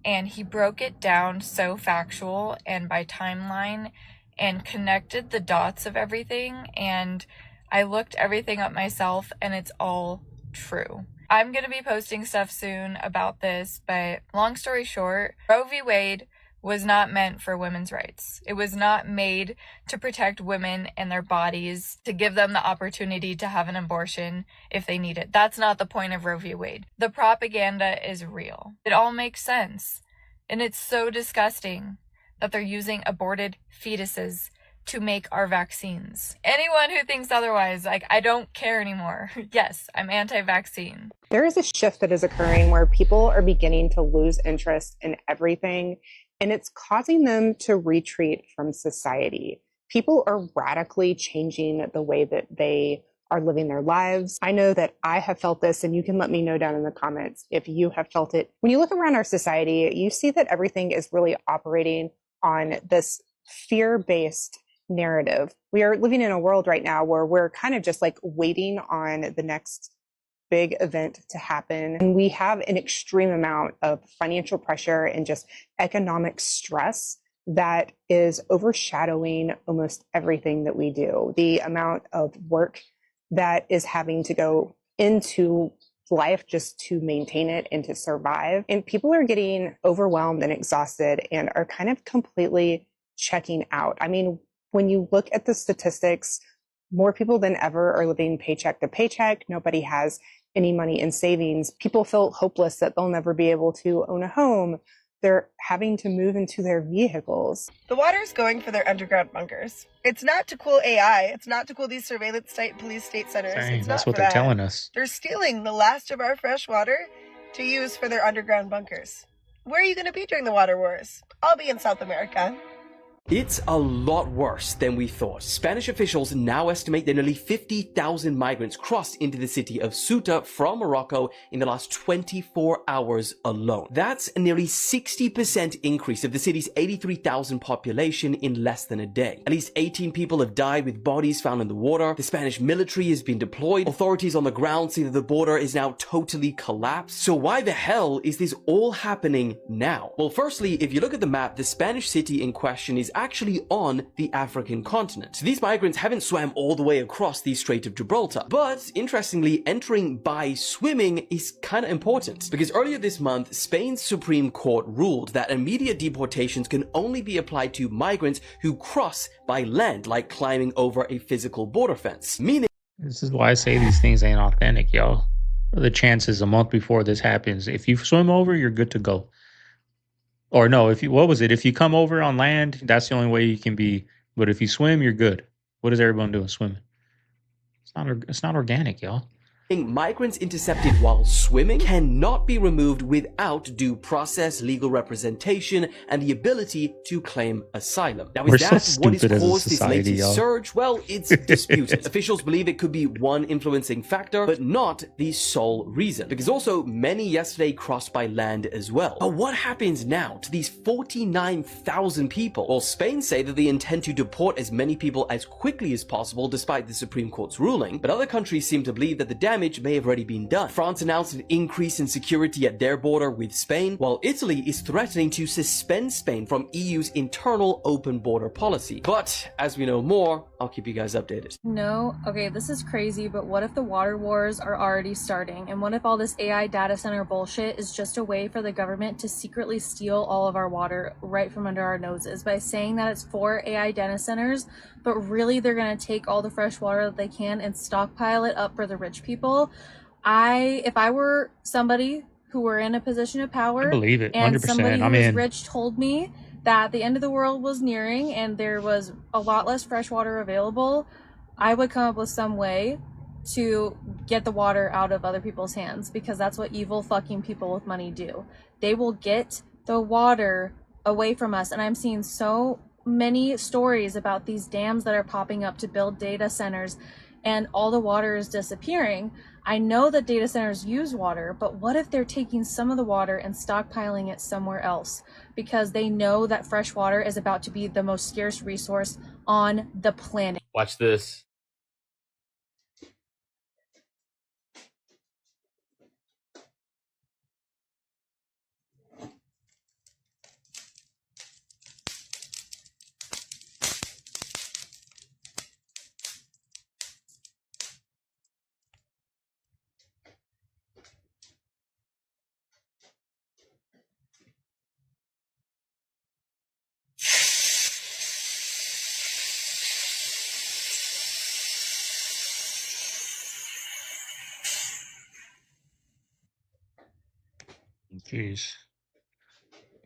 and he broke it down so factual and by timeline and connected the dots of everything. And I looked everything up myself and it's all true. I'm going to be posting stuff soon about this, but long story short, Roe v. Wade was not meant for women's rights. It was not made to protect women and their bodies, to give them the opportunity to have an abortion if they need it. That's not the point of Roe v. Wade. The propaganda is real. It all makes sense. And it's so disgusting that they're using aborted fetuses to make our vaccines. Anyone who thinks otherwise, like, I don't care anymore. Yes, I'm anti-vaccine. There is a shift that is occurring where people are beginning to lose interest in everything, and it's causing them to retreat from society. People are radically changing the way that they are living their lives. I know that I have felt this, and you can let me know down in the comments if you have felt it. When you look around our society, you see that everything is really operating on this fear-based narrative. We are living in a world right now where we're kind of just like waiting on the next big event to happen. And we have an extreme amount of financial pressure and just economic stress that is overshadowing almost everything that we do. The amount of work that is having to go into life just to maintain it and to survive. And people are getting overwhelmed and exhausted and are kind of completely checking out. I mean, when you look at the statistics, more people than ever are living paycheck to paycheck. Nobody has any money in savings. People feel hopeless that they'll never be able to own a home. They're having to move into their vehicles. The water's going for their underground bunkers. It's not to cool AI. It's not to cool these surveillance state police state centers. Dang, it's that's not what for they're that. telling us. They're stealing the last of our fresh water to use for their underground bunkers. Where are you going to be during the water wars? I'll be in South America. It's a lot worse than we thought. Spanish officials now estimate that nearly 50,000 migrants crossed into the city of Ceuta from Morocco in the last 24 hours alone. That's a nearly 60% increase of the city's 83,000 population in less than a day. At least 18 people have died with bodies found in the water. The Spanish military has been deployed. Authorities on the ground say that the border is now totally collapsed. So why the hell is this all happening now? Well, firstly, if you look at the map, the Spanish city in question is actually on the African continent. So these migrants haven't swam all the way across the Strait of Gibraltar. But interestingly, entering by swimming is kind of important, because earlier this month, Spain's Supreme Court ruled that immediate deportations can only be applied to migrants who cross by land, like climbing over a physical border fence. Meaning, this is why I say these things ain't authentic, y'all. The chances a month before this happens, if you swim over, you're good to go. Or no, if you, what was it? If you come over on land, that's the only way you can be. But if you swim, you're good. What is everyone doing swimming? It's not organic, y'all. migrants intercepted while swimming cannot be removed without due process, legal representation, and the ability to claim asylum. Now, We're is so that what has stupid as a caused this society, latest y'all. surge? Well, it's disputed. Officials believe it could be one influencing factor, but not the sole reason, because also many yesterday crossed by land as well. But what happens now to these 49,000 people? Well, Spain say that they intend to deport as many people as quickly as possible despite the Supreme Court's ruling, but other countries seem to believe that the damage may have already been done. France announced an increase in security at their border with Spain, while Italy is threatening to suspend Spain from EU's internal open border policy. But as we know more, I'll keep you guys updated. No, okay, this is crazy, but what if the water wars are already starting? And what if all this AI data center bullshit is just a way for the government to secretly steal all of our water right from under our noses by saying that it's for AI data centers, but really they're gonna take all the fresh water that they can and stockpile it up for the rich people? If I were somebody who were in a position of power, I believe it, and 100%. somebody who I'm was in. rich told me that the end of the world was nearing and there was a lot less fresh water available, I would come up with some way to get the water out of other people's hands, because that's what evil fucking people with money do. They will get the water away from us. And I'm seeing so many stories about these dams that are popping up to build data centers and all the water is disappearing. I know that data centers use water, but what if they're taking some of the water and stockpiling it somewhere else? Because they know that fresh water is about to be the most scarce resource on the planet. Watch this. Jeez.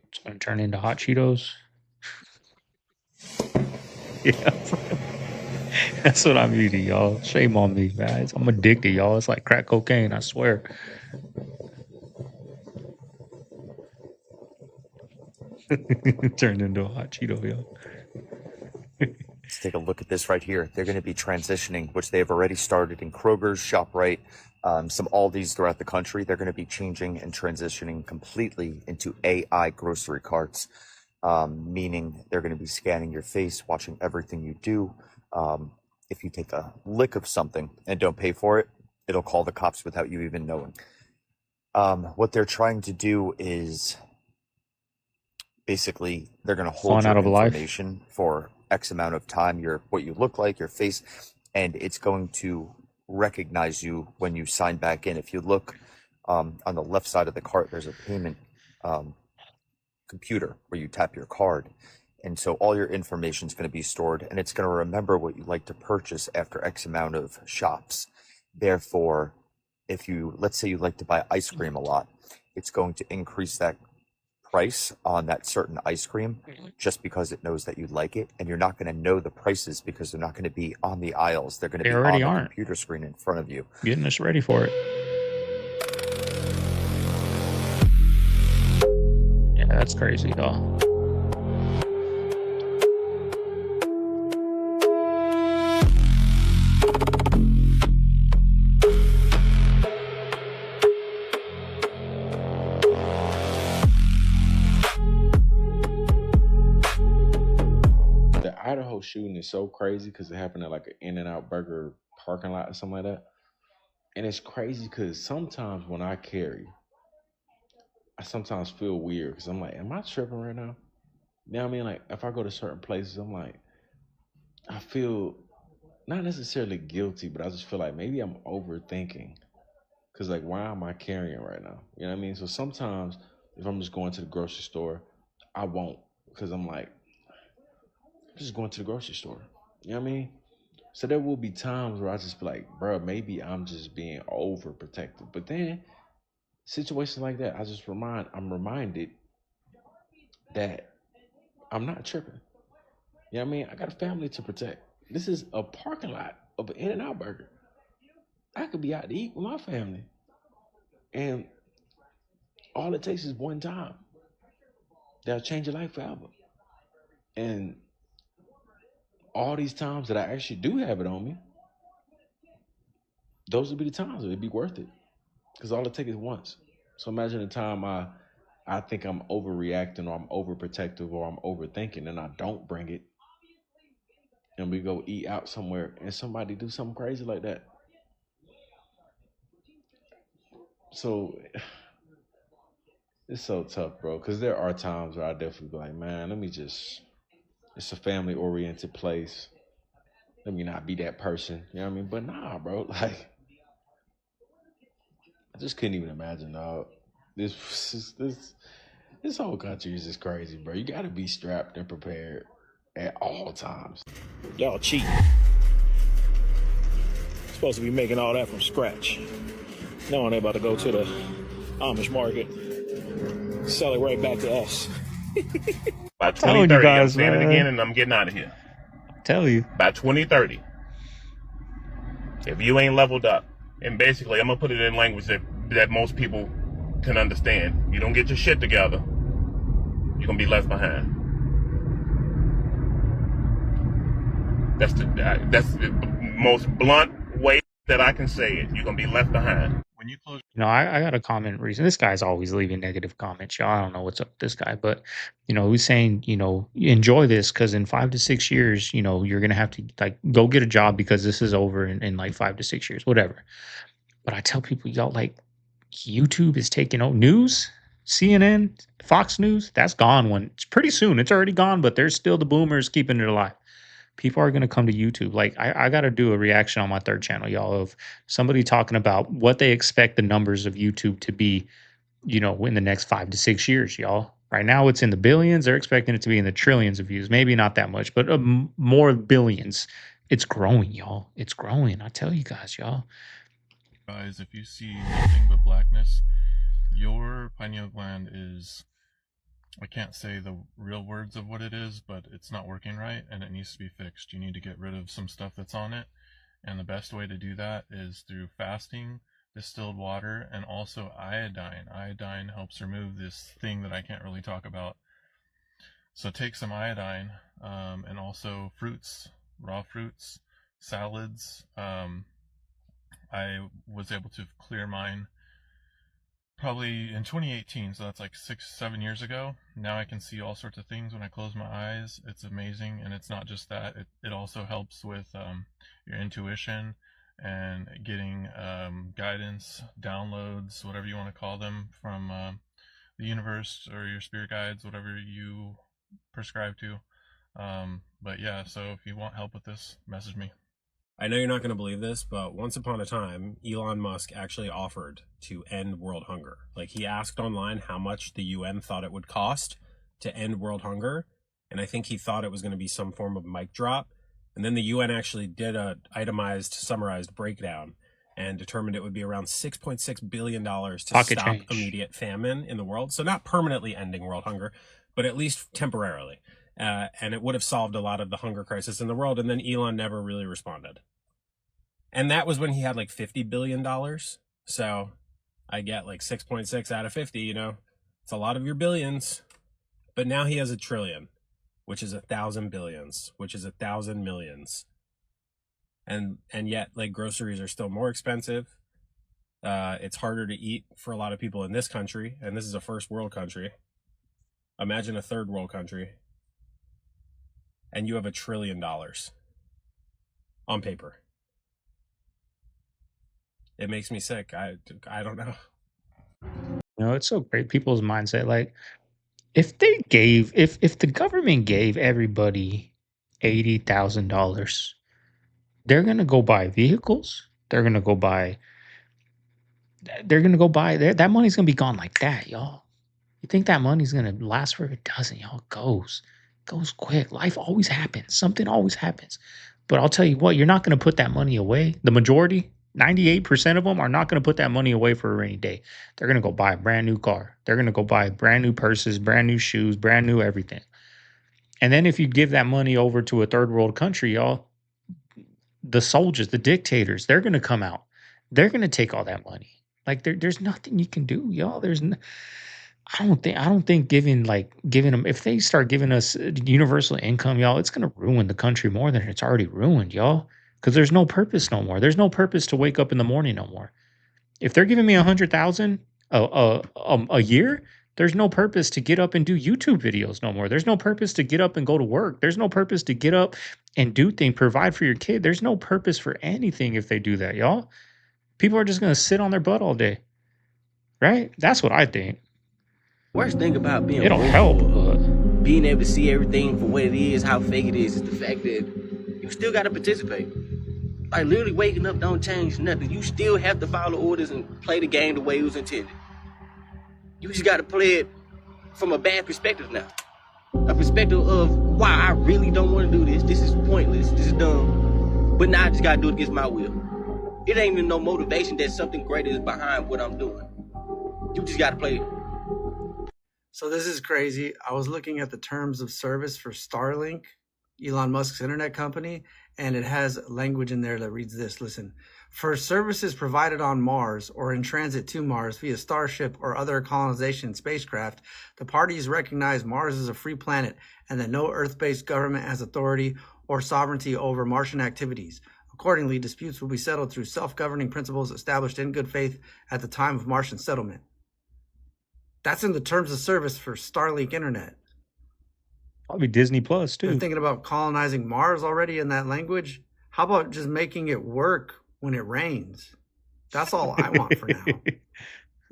It's going to turn into hot Cheetos. Yeah. That's what I'm eating, y'all. Shame on me, guys. I'm addicted, y'all. It's like crack cocaine, I swear. Turned into a hot Cheeto, y'all. Let's take a look at this right here. They're going to be transitioning, which they have already started in Kroger's, ShopRite, some Aldi's throughout the country. They're going to be changing and transitioning completely into AI grocery carts, meaning they're going to be scanning your face, watching everything you do. If you take a lick of something and don't pay for it, it'll call the cops without you even knowing. What they're trying to do is basically they're going to hold your information for X amount of time, what you look like, your face, and it's going to recognize you when you sign back in. If you look on the left side of the cart, there's a payment computer where you tap your card. And so all your information is going to be stored, and it's going to remember what you like to purchase after X amount of shops. Therefore, if you, let's say you like to buy ice cream a lot, it's going to increase that price on that certain ice cream just because it knows that you like it, and you're not going to know the prices because they're not going to be on the aisles. They're going to be on the computer screen in front of you. Getting us ready for it. Yeah, that's crazy, y'all. Mexico shooting is so crazy because it happened at like an In-N-Out Burger parking lot or something like that. And it's crazy because sometimes when I carry, I sometimes feel weird because I'm like, am I tripping right now? You know what I mean? Like if I go to certain places, I'm like, I feel not necessarily guilty, but I just feel like maybe I'm overthinking. Cause like, why am I carrying right now? You know what I mean? So sometimes if I'm just going to the grocery store, I won't, because I'm like, I'm just going to the grocery store. You know what I mean? So there will be times where I just be like, bro, maybe I'm just being overprotective. But then situations like that, I'm reminded that I'm not tripping. You know what I mean? I got a family to protect. This is a parking lot of an In-N-Out Burger. I could be out to eat with my family. And all it takes is one time. That'll change your life forever. And all these times that I actually do have it on me, those would be the times it'd be worth it. Because all it takes is once. So imagine the time I think I'm overreacting or I'm overprotective or I'm overthinking and I don't bring it. And we go eat out somewhere and somebody do something crazy like that. So it's so tough, bro. Because there are times where I definitely be like, man, it's a family oriented place. Let me not be that person. You know what I mean? But nah, bro. Like, I just couldn't even imagine, dog. This whole country is just crazy, bro. You gotta be strapped and prepared at all times. Y'all cheat. Supposed to be making all that from scratch. Knowing they're about to go to the Amish market, sell it right back to us. By Telling you 2030, I'm guys, saying it man. again and I'm getting out of here. Tell you. By 2030, if you ain't leveled up, and basically I'm gonna put it in language that most people can understand. You don't get your shit together, you're gonna be left behind. That's the most blunt way that I can say it. You're gonna be left behind. When you close. You know, I got a comment recently. This guy's always leaving negative comments, y'all. I don't know what's up with this guy, but he's saying, enjoy this because in 5 to 6 years, you're gonna have to like go get a job because this is over in like 5 to 6 years, whatever. But I tell people, y'all, like YouTube is taking over news, CNN, Fox News, that's gone when it's pretty soon. It's already gone, but there's still the boomers keeping it alive. People are going to come to YouTube. Like I got to do a reaction on my third channel, y'all, of somebody talking about what they expect the numbers of YouTube to be, in the next 5 to 6 years, y'all. Right now it's in the billions. They're expecting it to be in the trillions of views. Maybe not that much, but more billions. It's growing, y'all. It's growing. I tell you guys, y'all. Guys, if you see nothing but blackness, your pineal gland is, I can't say the real words of what it is, but it's not working right and it needs to be fixed. You need to get rid of some stuff that's on it. And the best way to do that is through fasting, distilled water, and also iodine. Iodine helps remove this thing that I can't really talk about. So take some iodine, and also fruits, raw fruits, salads. I was able to clear mine probably in 2018, so that's like 6-7 years ago. Now I can see all sorts of things when I close my eyes. It's amazing, and it's not just that. It also helps with your intuition and getting guidance, downloads, whatever you want to call them, from the universe or your spirit guides, whatever you prescribe to. But yeah, so if you want help with this, message me. I know you're not going to believe this, but once upon a time, Elon Musk actually offered to end world hunger. Like, he asked online how much the UN thought it would cost to end world hunger, and I think he thought it was going to be some form of mic drop. And then the UN actually did a itemized, summarized breakdown and determined it would be around $6.6 billion to Pocket stop change. immediate famine in the world. So not permanently ending world hunger, but at least temporarily. And it would have solved a lot of the hunger crisis in the world. And then Elon never really responded. And that was when he had like $50 billion. So I get like 6.6 out of 50, it's a lot of your billions. But now he has $1 trillion, which is 1,000 billions, which is 1,000 millions. And yet, like, groceries are still more expensive. It's harder to eat for a lot of people in this country. And this is a first world country. Imagine a third world country. and you have $1 trillion on paper. It makes me sick. I don't know. You know, it's so great people's mindset. Like if they gave if the government gave everybody $80,000, they're gonna go buy vehicles. They're gonna go buy that money's gonna be gone like that, y'all. You think that money's gonna last forever? It doesn't, y'all. It goes quick. Life always happens. Something always happens. But I'll tell you what, you're not gonna put that money away. The majority, 98% of them are not gonna put that money away for a rainy day. They're gonna go buy a brand new car. They're gonna go buy brand new purses, brand new shoes, brand new everything. And then if you give that money over to a third world country, y'all, the soldiers, the dictators, they're gonna come out. They're gonna take all that money. Like there's nothing you can do, y'all. I don't think giving them if they start giving us universal income, y'all, it's gonna ruin the country more than it's already ruined, y'all. Because there's no purpose no more. There's no purpose to wake up in the morning no more. If they're giving me 100,000 a year, there's no purpose to get up and do YouTube videos no more. There's no purpose to get up and go to work. There's no purpose to get up and do things, provide for your kid. There's no purpose for anything if they do that, y'all. People are just gonna sit on their butt all day, right? That's what I think. Worst thing about being It'll woke help, or but being able to see everything for what it is, how fake it is the fact that you still got to participate. Like literally waking up don't change nothing. You still have to follow orders and play the game the way it was intended. You just got to play it from a bad perspective now. A perspective of, wow, I really don't want to do this. This is pointless. This is dumb. But now I just got to do it against my will. It ain't even no motivation that something greater is behind what I'm doing. You just got to play it. So this is crazy. I was looking at the terms of service for Starlink, Elon Musk's internet company, and it has language in there that reads this. Listen, for services provided on Mars or in transit to Mars via Starship or other colonization spacecraft, the parties recognize Mars as a free planet and that no Earth-based government has authority or sovereignty over Martian activities. Accordingly, disputes will be settled through self-governing principles established in good faith at the time of Martian settlement. That's in the terms of service for Starlink internet. Probably Disney Plus They're too. thinking about colonizing Mars already in that language. How about just making it work when it rains? That's all I want for now.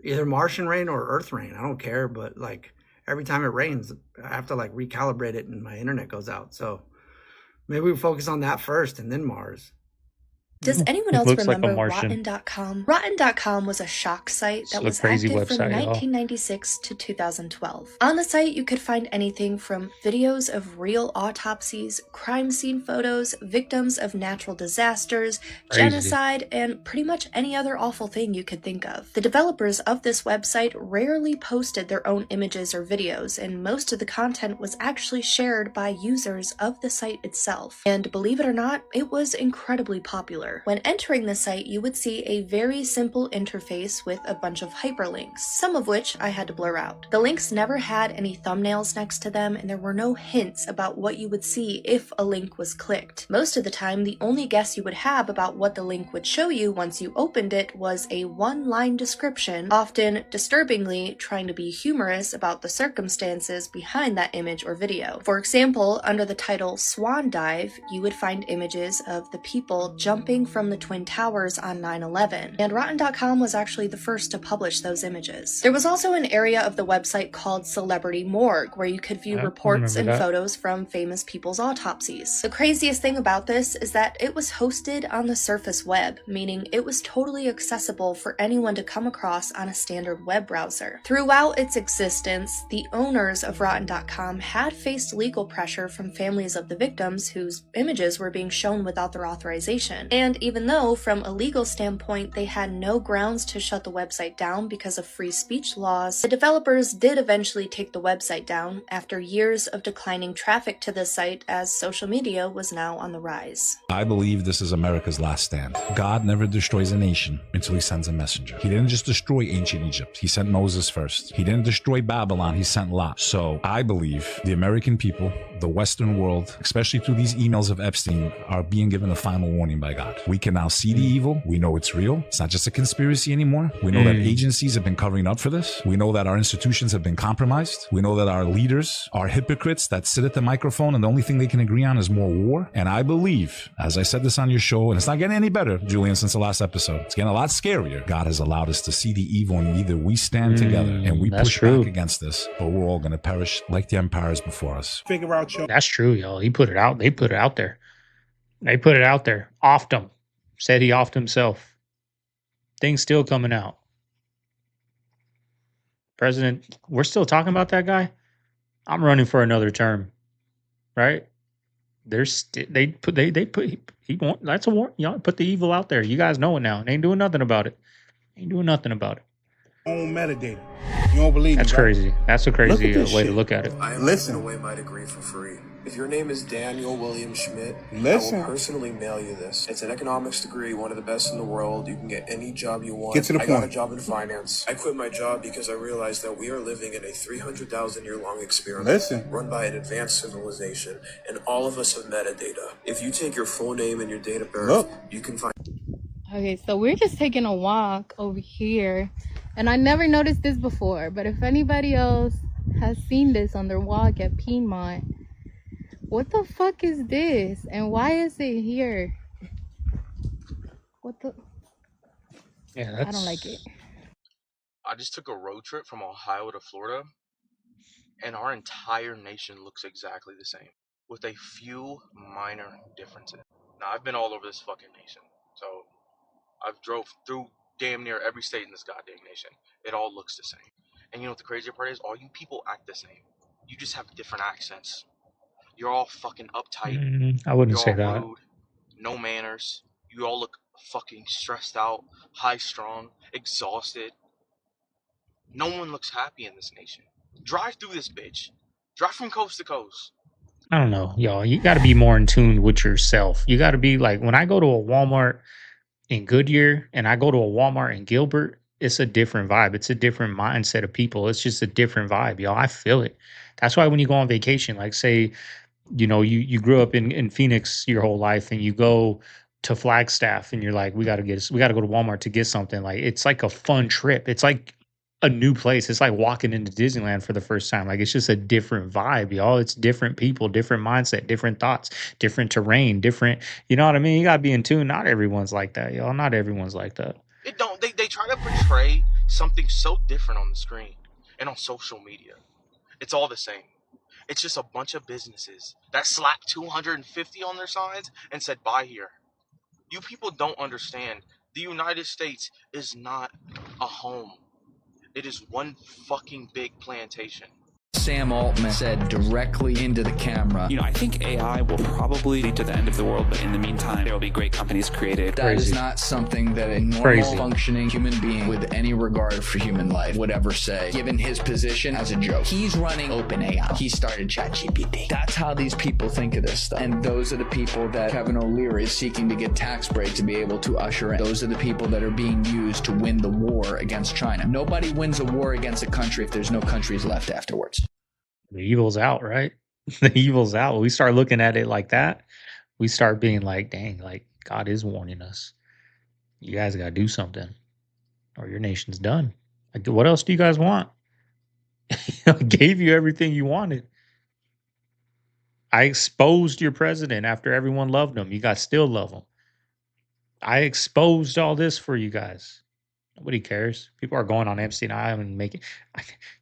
Either Martian rain or Earth rain. I don't care, but like every time it rains, I have to like recalibrate it and my internet goes out. So maybe we focus on that first and then Mars. Does anyone else Looks like a remember Martian. Rotten.com? Rotten.com was a shock site that It's a was crazy active from website, y'all. 1996 to 2012. On the site, you could find anything from videos of real autopsies, crime scene photos, victims of natural disasters, Crazy. genocide, and pretty much any other awful thing you could think of. The developers of this website rarely posted their own images or videos, and most of the content was actually shared by users of the site itself. And believe it or not, it was incredibly popular. When entering the site, you would see a very simple interface with a bunch of hyperlinks, some of which I had to blur out. The links never had any thumbnails next to them, and there were no hints about what you would see if a link was clicked. Most of the time, the only guess you would have about what the link would show you once you opened it was a one-line description, often disturbingly trying to be humorous about the circumstances behind that image or video. For example, under the title Swan Dive, you would find images of the people jumping from the Twin Towers on 9/11, and Rotten.com was actually the first to publish those images. There was also an area of the website called Celebrity Morgue, where you could view I reports remember and that. photos from famous people's autopsies. The craziest thing about this is that it was hosted on the surface web, meaning it was totally accessible for anyone to come across on a standard web browser. Throughout its existence, the owners of Rotten.com had faced legal pressure from families of the victims whose images were being shown without their authorization. And even though, from a legal standpoint, they had no grounds to shut the website down because of free speech laws, the developers did eventually take the website down after years of declining traffic to the site as social media was now on the rise. I believe this is America's last stand. God never destroys a nation until he sends a messenger. He didn't just destroy ancient Egypt. He sent Moses first. He didn't destroy Babylon. He sent Lot. So I believe the American people, the Western world, especially through these emails of Epstein, are being given a final warning by God. We can now see the evil. We know it's real. It's not just a conspiracy anymore. We know that agencies have been covering up for this. We know that our institutions have been compromised. We know that our leaders are hypocrites that sit at the microphone and the only thing they can agree on is more war. And I believe, as I said this on your show, and it's not getting any better, Julian, since the last episode. It's getting a lot scarier. God has allowed us to see the evil, and either we stand together and we push back against this, or we're all going to perish like the empires before us. Figure out your... That's true, y'all. He put it out. They put it out there. They put it out there. Offed him. Said he offed himself. Things still coming out. President, we're still talking about that guy. I'm running for another term, right? They put he want, that's a war. Y'all put the evil out there. You guys know it now. They ain't doing nothing about it. Ain't doing nothing about it. Own metadata. You don't believe that's me, right? crazy. That's a crazy way to look at it. I am giving away my degree for free. If your name is Daniel William Schmidt, I will personally mail you this. It's an economics degree, one of the best in the world. You can get any job you want. Get to the point. I got a job in finance. I quit my job because I realized that we are living in a 300,000-year-long experiment run by an advanced civilization, and all of us have metadata. If you take your full name and your date of birth, you can find... Okay, so we're just taking a walk over here, and I never noticed this before, but if anybody else has seen this on their walk at Piedmont, what the fuck is this? And why is it here? What the... Yeah, I don't like it. I just took a road trip from Ohio to Florida, and our entire nation looks exactly the same, with a few minor differences. Now, I've been all over this fucking nation, so I've drove through damn near every state in this goddamn nation. It all looks the same. And you know what the crazier part is? All you people act the same. You just have different accents. You're all fucking uptight. I wouldn't say You're all that. rude, no manners. You all look fucking stressed out, high-strung, exhausted. No one looks happy in this nation. Drive through this bitch. Drive from coast to coast. I don't know, y'all. You got to be more in tune with yourself. You got to be like, when I go to a Walmart in Goodyear and I go to a Walmart in Gilbert, it's a different vibe. It's a different mindset of people. It's just a different vibe, y'all. I feel it. That's why when you go on vacation, like say, you know, you grew up in Phoenix your whole life and you go to Flagstaff and you're like, we got to go to Walmart to get something. Like, it's like a fun trip. It's like a new place. It's like walking into Disneyland for the first time. Like, it's just a different vibe, y'all. It's different people, different mindset, different thoughts, different terrain, different, you know what I mean? You got to be in tune. Not everyone's like that, y'all. Not everyone's like that. They try to portray something so different on the screen and on social media. It's all the same. It's just a bunch of businesses that slapped 250 on their signs and said, buy here. You people don't understand. The United States is not a home. It is one fucking big plantation. Sam Altman said directly into the camera. You know, I think AI will probably lead to the end of the world, but in the meantime, there will be great companies created. That is not something that a normal functioning human being with any regard for human life would ever say, given his position as a joke. He's running OpenAI. He started ChatGPT. That's how these people think of this stuff. And those are the people that Kevin O'Leary is seeking to get tax breaks to be able to usher in. Those are the people that are being used to win the war against China. Nobody wins a war against a country if there's no countries left afterwards. The evil's out, right? The evil's out. When we start looking at it like that, we start being like, dang, like God is warning us. You guys got to do something or your nation's done. Like, what else do you guys want? I gave you everything you wanted. I exposed your president after everyone loved him. You guys still love him. I exposed all this for you guys. Nobody cares. People are going on Epstein Island and making...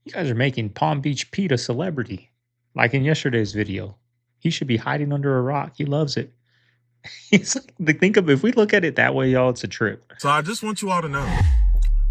You guys are making Palm Beach Pete a celebrity. Like in yesterday's video. He should be hiding under a rock. He loves it. It's like, think of, if we look at it that way, y'all, it's a trip. So I just want you all to know,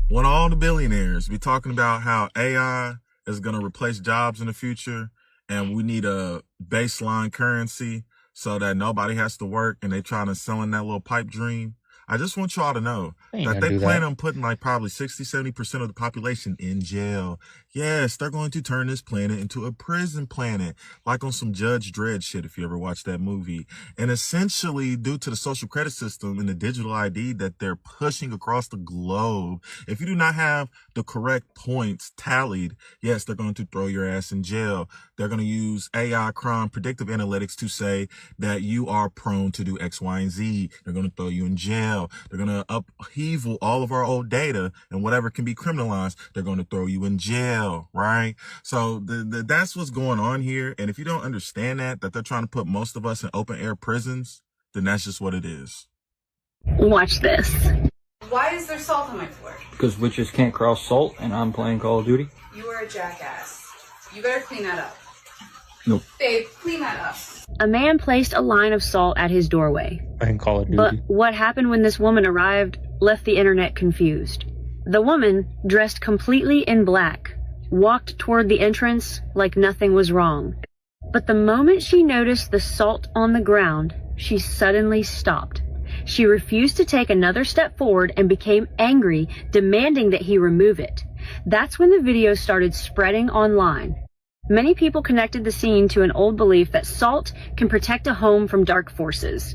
when all the billionaires be talking about how AI is going to replace jobs in the future and we need a baseline currency so that nobody has to work and they trying to sell in that little pipe dream, I just want y'all to know that they plan on putting like probably 60-70% of the population in jail. Yes, they're going to turn this planet into a prison planet, like on some Judge Dredd shit, if you ever watched that movie. And essentially, due to the social credit system and the digital ID that they're pushing across the globe, if you do not have the correct points tallied, yes, they're going to throw your ass in jail. They're going to use AI crime predictive analytics to say that you are prone to do X, Y, and Z. They're going to throw you in jail. They're going to upheaval all of our old data, and whatever can be criminalized, they're going to throw you in jail, right? So that's what's going on here. And if you don't understand that they're trying to put most of us in open air prisons, then that's just what it is. Watch this. Why is there salt on my floor? Because witches can't cross salt, and I'm playing Call of Duty. You are a jackass. You better clean that up. Nope. Babe, clean that up. A man placed a line of salt at his doorway. Playing Call of Duty. But what happened when this woman arrived left the internet confused. The woman, dressed completely in black, walked toward the entrance like nothing was wrong. But the moment she noticed the salt on the ground, she suddenly stopped. She refused to take another step forward and became angry, demanding that he remove it. That's when the video started spreading online. Many people connected the scene to an old belief that salt can protect a home from dark forces.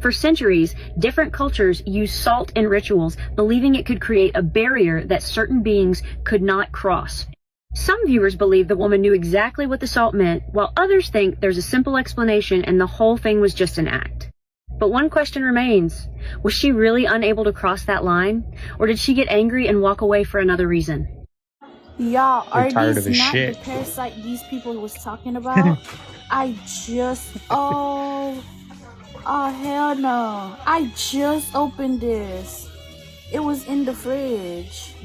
For centuries, different cultures used salt in rituals, believing it could create a barrier that certain beings could not cross. Some viewers believe the woman knew exactly what the salt meant, while others think there's a simple explanation and the whole thing was just an act. But one question remains. Was she really unable to cross that line? Or did she get angry and walk away for another reason? Y'all, are these not shit. the parasite these people was talking about? oh hell no. I just opened this. It was in the fridge.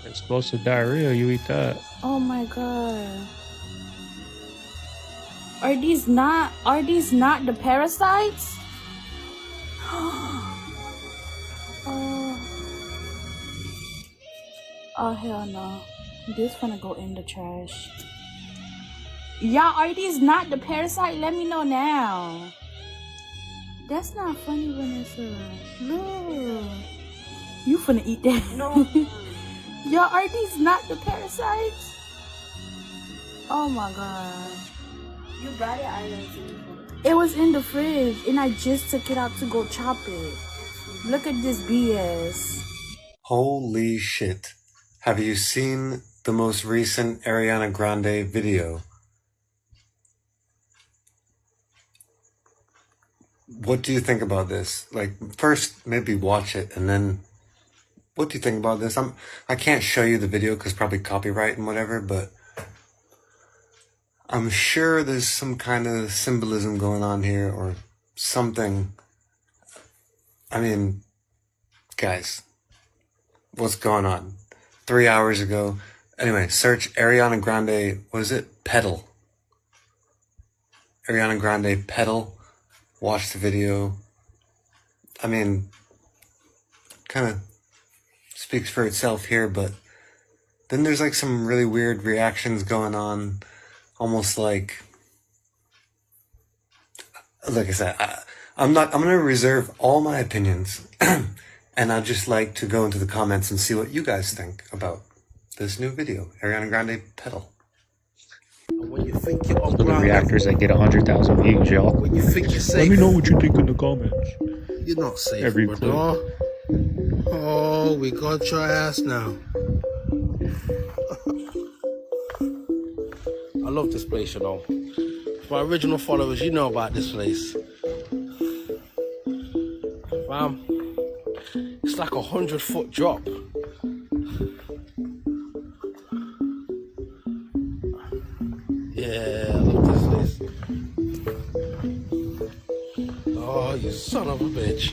Explosive diarrhea, you eat that. Oh my god. Are these not the parasites? Oh hell no. This gonna go in the trash. Y'all, are these not the parasite? Let me know now. That's not funny, Vanessa. Look. You finna eat that. No. Y'all, are these not the parasites? Oh my god. You brought it, I don't see it. It was in the fridge and I just took it out to go chop it. Look at this BS. Holy shit. Have you seen the most recent Ariana Grande video? What do you think about this? Like, first, maybe watch it, and then, what do you think about this? I can't show you the video because probably copyright and whatever, but I'm sure there's some kind of symbolism going on here, or something. I mean, guys, what's going on? 3 hours ago. Anyway, search Ariana Grande, what is it? Pedal. Ariana Grande Pedal. Watch the video. I mean, kind of speaks for itself here, but then there's like some really weird reactions going on. Almost like I said, I'm going to reserve all my opinions. And I'd just like to go into the comments and see what you guys think about this new video, Ariana Grande Pedal. When you think you're So the reactors that get 100,000 views, y'all. when you think you're safe, Let me know what you think in the comments. you're not safe, Every brother. Oh, we got your ass now. I love this place, you know. For my original followers, you know about this place. Fam, it's like 100-foot drop. Yeah, I love this place. Oh, you son of a bitch.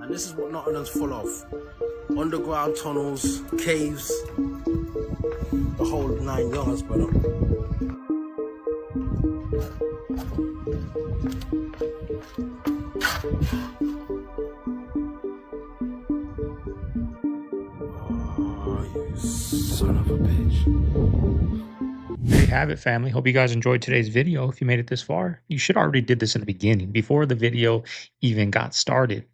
And this is what Nottingham's full of. Underground tunnels, caves, the whole 9 yards, brother. are you, son of a bitch? There you have it, family. Hope you guys enjoyed today's video. If you made it this far, you should already did this in the beginning, before the video even got started.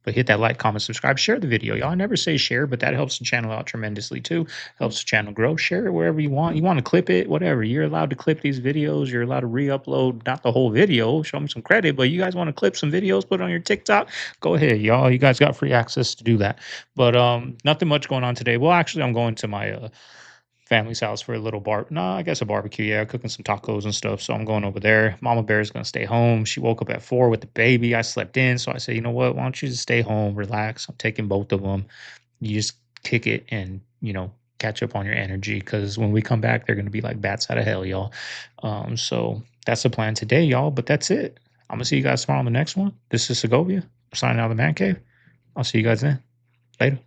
But hit that like, comment, subscribe, share the video. Y'all never say share, but that helps the channel out tremendously too. Helps the channel grow. Share it wherever you want. You want to clip it, whatever. You're allowed to clip these videos. You're allowed to re-upload, not the whole video. Show me some credit, but you guys want to clip some videos, put it on your TikTok, go ahead, y'all. You guys got free access to do that. But nothing much going on today. Well, actually, I'm going to my family's house for a little I guess a barbecue. Yeah, cooking some tacos and stuff. So I'm going over there. Mama Bear is gonna stay home. She woke up at 4 with the baby. I slept in, so I said, you know what? Why don't you just stay home, relax? I'm taking both of them. You just kick it and catch up on your energy, because when we come back, they're gonna be like bats out of hell, y'all. So that's the plan today, y'all. But that's it. I'm gonna see you guys tomorrow on the next one. This is Segovia. I'm signing out of the man cave. I'll see you guys then. Later.